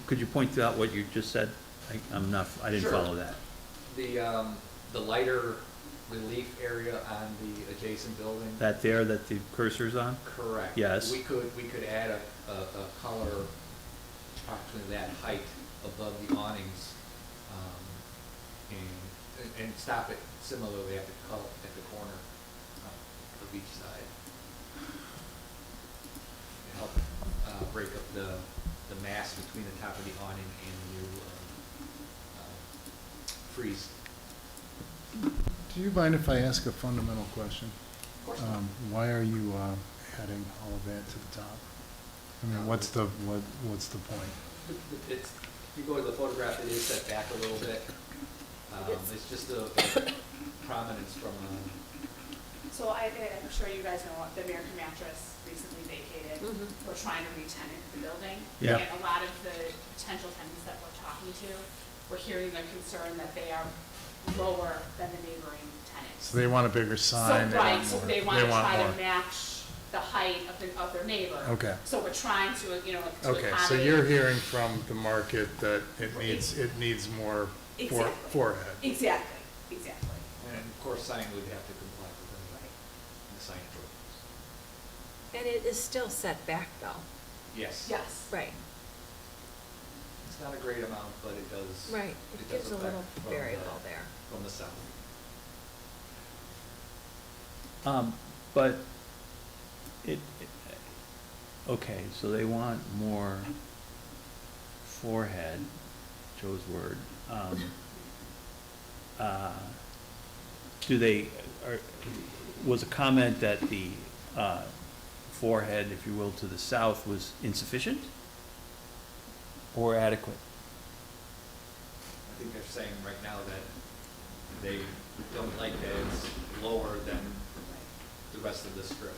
could you point out what you just said? I didn't Sure. follow that. The lighter relief area on the adjacent building. That there, that the cursor's on? Correct. Yes. We could add a color approximately that height above the awnings, and stop it similarly at the corner of each side. To help break up the mass between the top of the awning and the new frieze. Do you mind if I ask a fundamental question? Of course. Why are you adding all of that to the top? I mean, what's the point? It's, if you go to the photograph, it is set back a little bit. It's just a prominence from, So I'm sure you guys know, the American Mattress recently vacated. We're trying to re-tenant the building. Yeah. And a lot of the potential tenants that we're talking to, we're hearing their concern that they are lower than the neighboring tenants. So they want a bigger sign? So, right, so they want to try more. to match the height of their neighbor. Okay. So we're trying to, to Okay, so accommodate- you're hearing from the market that it needs more Exactly. forehead. Exactly. and of course, sign would have to comply with the signage ordinance. And it is still set back though. Yes. Yes. Right, It's not a great amount, but it does. right. It does gives a little affect from variable there. From the south. But okay, so they want more forehead, Joe's word. Was a comment that the forehead, if you will, to the south was insufficient? or adequate? I think they're saying right now that they don't like that it's lower than the rest of the strip.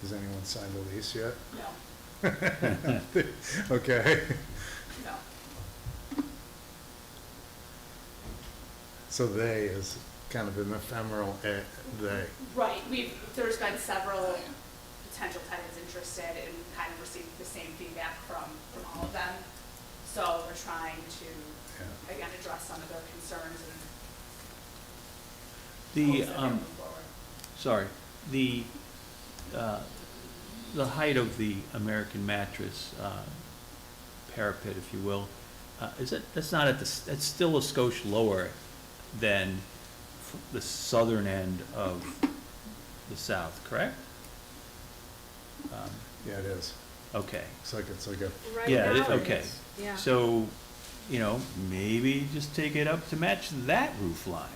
Has anyone signed the lease yet? No, Okay, no. so they is kind of an ephemeral they. Right, there's been several potential tenants interested and we've kind of received the same feedback from all of them. So we're trying to, again, address some of their concerns and The, hopes that they'll move forward. sorry, the height of the American mattress parapet, if you will, that's not that's still a skosh lower than the southern end of the south, correct? Yeah, it is. Okay. It's like a, Right Yeah, now it okay. is, yeah. So, maybe just take it up to match that roof line.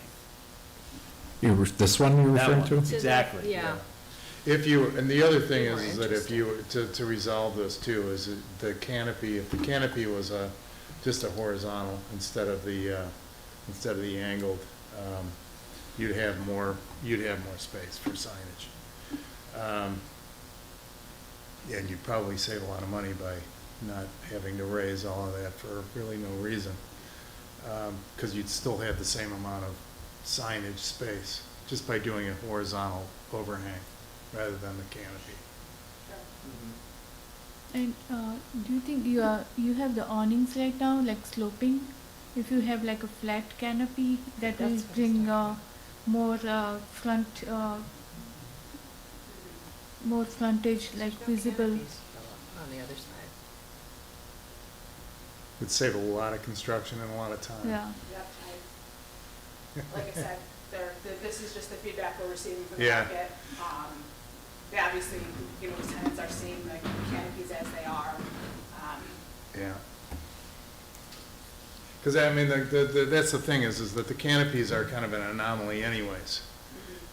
This one you're That referring one. to? Exactly. Yeah. if you, and the other thing More is that if you, to resolve this too, is that the canopy, if the canopy was just a horizontal instead of the angled, you'd have more space for signage. And you'd probably save a lot of money by not having to raise all of that for really no reason. Because you'd still have the same amount of signage space just by doing a horizontal overhang rather than the canopy. And do you think you have the awnings right now, like sloping? If you have like a flat canopy, that will bring more more frontage, like visible. On the other side. Would save a lot of construction and a lot of time. Yeah. Yep, like I said, this is just the feedback we're receiving from the Yeah. market. They obviously, the tenants are seeing the canopies as they are. Yeah. Because I mean, that's the thing is that the canopies are kind of an anomaly anyways.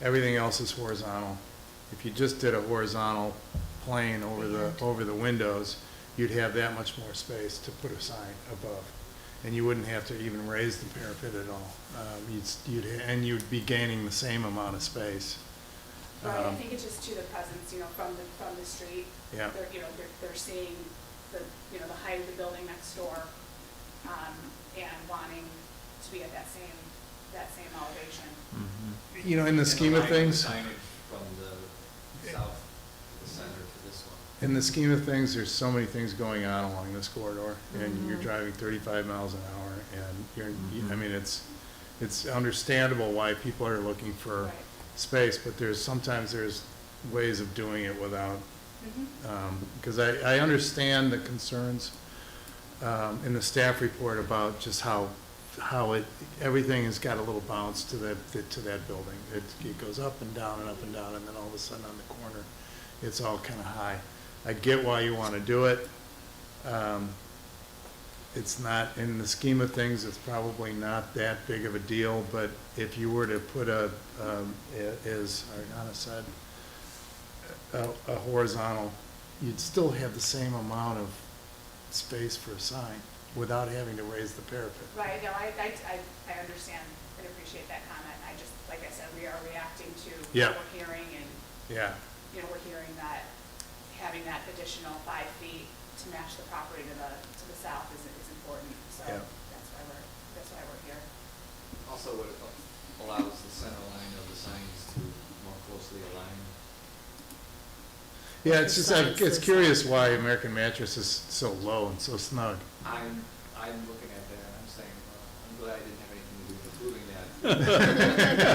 Everything else is horizontal. If you just did a horizontal plane over the windows, you'd have that much more space to put a sign above. And you wouldn't have to even raise the parapet at all. You'd be gaining the same amount of space. Right, I think it's just to the presence, from the street. Yeah. They're seeing the height of the building next door, and wanting to be at that same elevation. Mm-hmm. In the scheme of things, Signage from the south to the center to this one. in the scheme of things, there's so many things going on along this corridor, and you're driving 35 miles an hour, and I mean, it's understandable why people are looking for Right. space, but sometimes there's ways of doing it without, because I understand the concerns in the staff report about just how everything has got a little bounce to that building. It goes up and down and up and down, and then all of a sudden on the corner, it's all kind of high. I get why you want to do it. It's not, in the scheme of things, it's probably not that big of a deal, but if you were to put as Ariana said, a horizontal, you'd still have the same amount of space for a sign without having to raise the parapet. Right, no, I understand and appreciate that comment. I just, like I said, we are reacting to Yeah. what we're hearing, and, Yeah. we're hearing that having that additional 5 feet to match the property to the south is important, so Yeah. that's why we're here. Also, what it allows the center line of the signs to more closely align. Yeah, it's just, Besides it's the curious why American Mattress is so low and so snug. I'm looking at that and I'm saying, well, I'm glad I didn't have anything to do with approving that.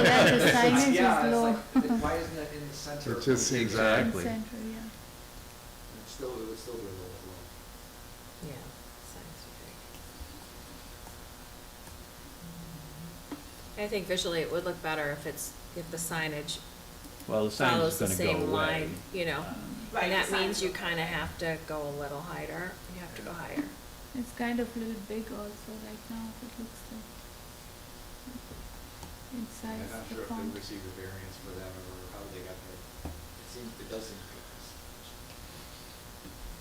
Yeah, the signage Yeah, is it's low. like, why isn't that in the center? It of just the- seems Exactly. Center, yeah. It would still be a little low. Yeah, signs are big. I think visually it would look better if the signage Well, the sign follows is the gonna go same away. line, Right, and that the means signs you look kind of better. have to go a little higher. You have to go higher. It's kind of a little big also right now, it looks like. Inside I'm not the sure if font. they received a variance for that or how they got that. It does seem.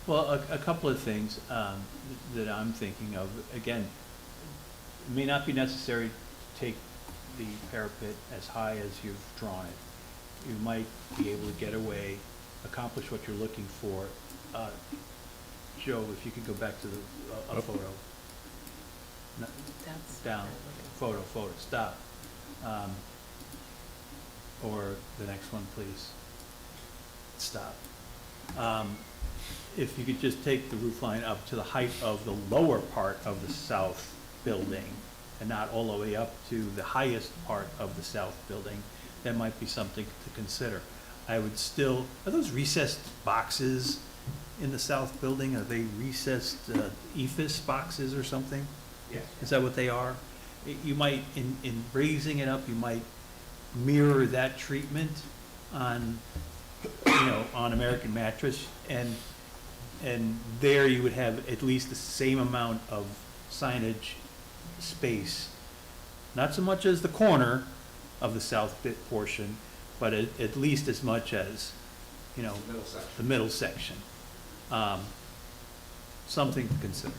Well, a couple of things that I'm thinking of. Again, it may not be necessary to take the parapet as high as you've drawn it. You might be able to get away, accomplish what you're looking for. Joe, if you could go back to a photo. No, down, photo, stop. Or the next one, please. Stop. If you could just take the roof line up to the height of the lower part of the south building and not all the way up to the highest part of the south building, that might be something to consider. I would still, are those recessed boxes in the south building? Are they recessed ephes boxes or something? Yes. Is that what they are? You might, in raising it up, you might mirror that treatment on, on American Mattress, and there you would have at least the same amount of signage space. Not so much as the corner of the south bit portion, but at least as much as, the middle section. Something to consider.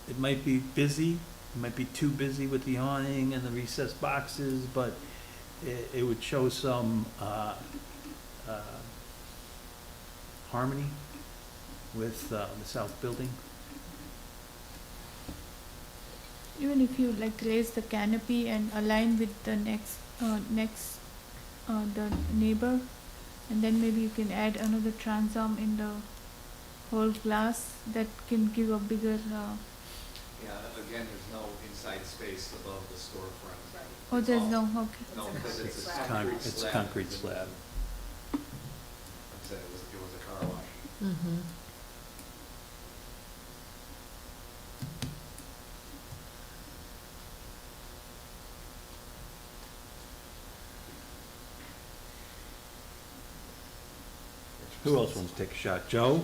It might be busy, it might be too busy with the awning and the recessed boxes, but it would show some harmony with the south building. Even if you like raise the canopy and align with the next the neighbor, and then maybe you can add another transom in the whole glass, that can give a bigger Yeah, again, there's no inside space above the storefront. oh, It's there's all- no, okay. No, because it's a It's concrete slab. It's a concrete slab. Like I said, it was a car wash. Mm-hmm. Who else wants to take a shot? Joe?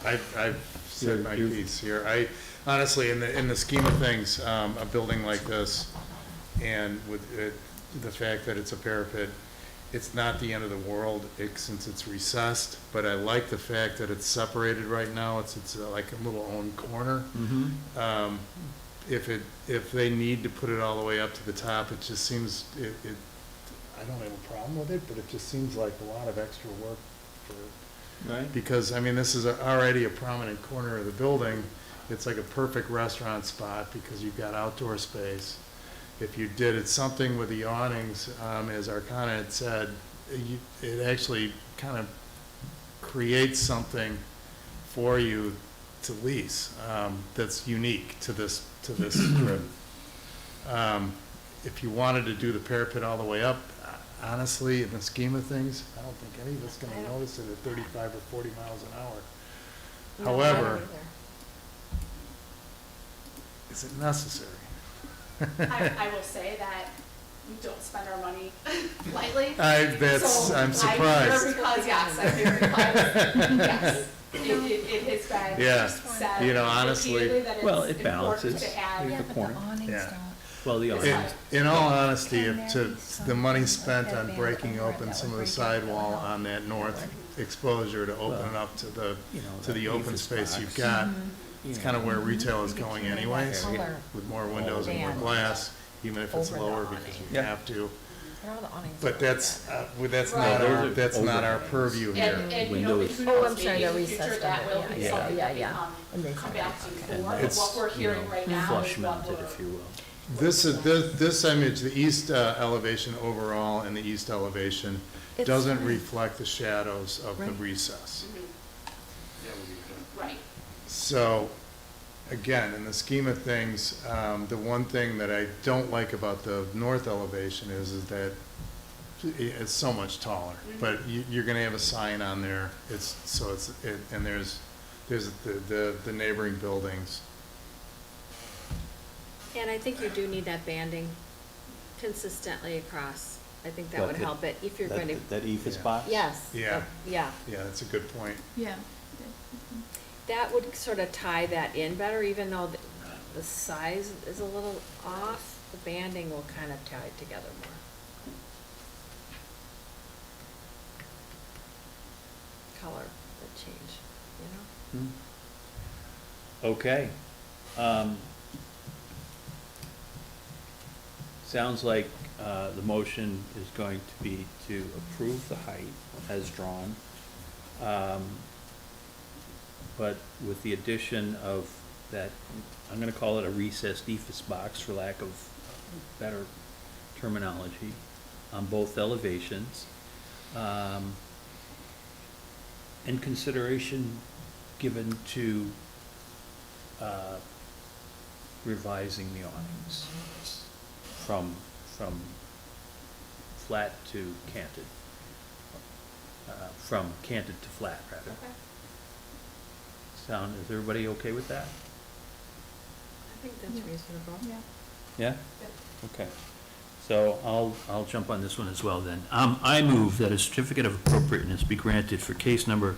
I've said my You- piece here. I honestly, in the scheme of things, a building like this, and with the fact that it's a parapet, it's not the end of the world since it's recessed, but I like the fact that it's separated right now. It's like a little own corner. Mm-hmm. If they need to put it all the way up to the top, it just seems, I don't have a problem with it, but it just seems like a lot of extra work for, Right. because, I mean, this is already a prominent corner of the building. It's like a perfect restaurant spot because you've got outdoor space. If you did it something with the awnings, as Arcana had said, it actually kind of creates something for you to lease, that's unique to this strip. If you wanted to do the parapet all the way up, honestly, in the scheme of things, I don't think any of us gonna notice it at 35 or 40 miles an hour. However, is it necessary? I will say that we don't spend our money lightly. I'm I'm surprised. here because, yes, I'm here because, yes, it has been Yeah, said honestly. repeatedly that Well, it's it important balances. to have. Yeah, the but corner. the awnings Yeah. don't. Well, the awning. In all honesty, the money spent on breaking open some of the sidewall on that north exposure to open it up to the open space you've got, it's kind of where retail is going anyways, with more windows and more glass, even if it's lower because you have to. But that's not our purview here. And, Windows. who Oh, knows, I'm sorry, maybe they're in the future recessed that under, will be yeah, something yeah, that yeah. And they come say back to okay. you for. It's, What we're hearing right now Flush is what mounted, we're. if you will. this image, the east elevation overall and the east elevation It's doesn't fine. reflect the shadows of the Right. recess. Right. So, again, in the scheme of things, the one thing that I don't like about the north elevation is that it's so much taller. But you're gonna have a sign on there, and there's the neighboring buildings. And I think you do need that banding consistently across. I think that What, would the- help it if you're going to, That ephes Yeah. box? yes. Yeah. Yeah, Yeah, that's a good point. Yeah. that would sort of tie that in better, even though the size is a little off, the banding will kind of tie it together more. color that change, you know? Okay. Sounds like the motion is going to be to approve the height as drawn, but with the addition of that, I'm gonna call it a recessed ephes box for lack of better terminology, on both elevations. And consideration given to revising the awnings from flat to canted, from canted to flat, rather. Okay. Is everybody okay with that? I think that's reasonable. Yeah. Yeah? Okay. So I'll jump on this one as well then. I move that a certificate of appropriateness be granted for case number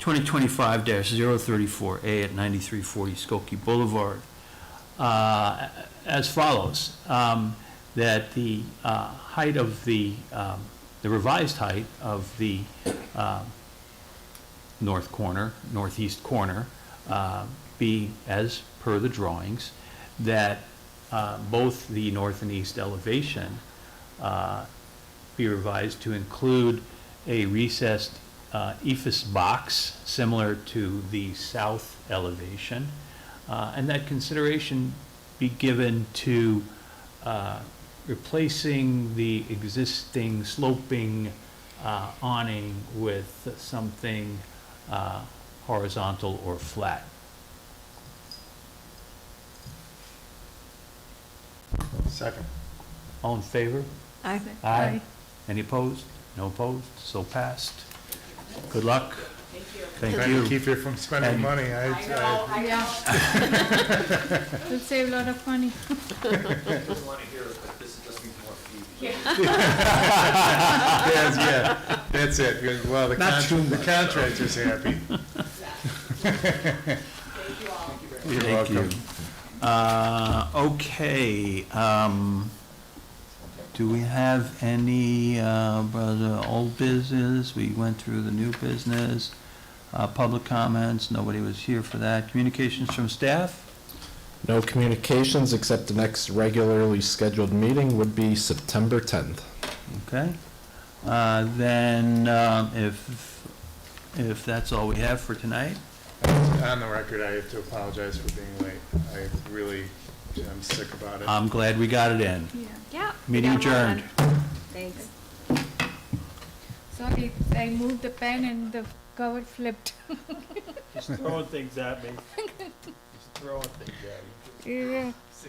2025-034A at 9340 Skokie Boulevard, as follows, that the height of the revised height of the northeast corner, be as per the drawings, that both the north and east elevation be revised to include a recessed ephes box similar to the south elevation, and that consideration be given to replacing the existing sloping awning with something horizontal or flat. Second. All in favor? Aye. Aye. Any opposed? No opposed? So passed. Good luck. Thank Trying to you. keep you from spending And- money. Yeah. We'll save a lot of money. I don't want to hear it, but this just means more feet. Yes, yeah, that's it. Good. Well, the Not too much, contractor's happy. You're Thank you. welcome. Okay, do we have any old business? We went through the new business, public comments, nobody was here for that. Communications from staff? No communications, except the next regularly scheduled meeting would be September 10th. Okay. Then, if that's all we have for tonight, On the record, I have to apologize for being late. I'm sick about it. I'm glad we got it in. Yeah. Yeah. Meeting we got one adjourned. done. Thanks. Sorry, I moved the pen and the cover flipped. Just throwing things at me. Just throwing things at me. Yeah.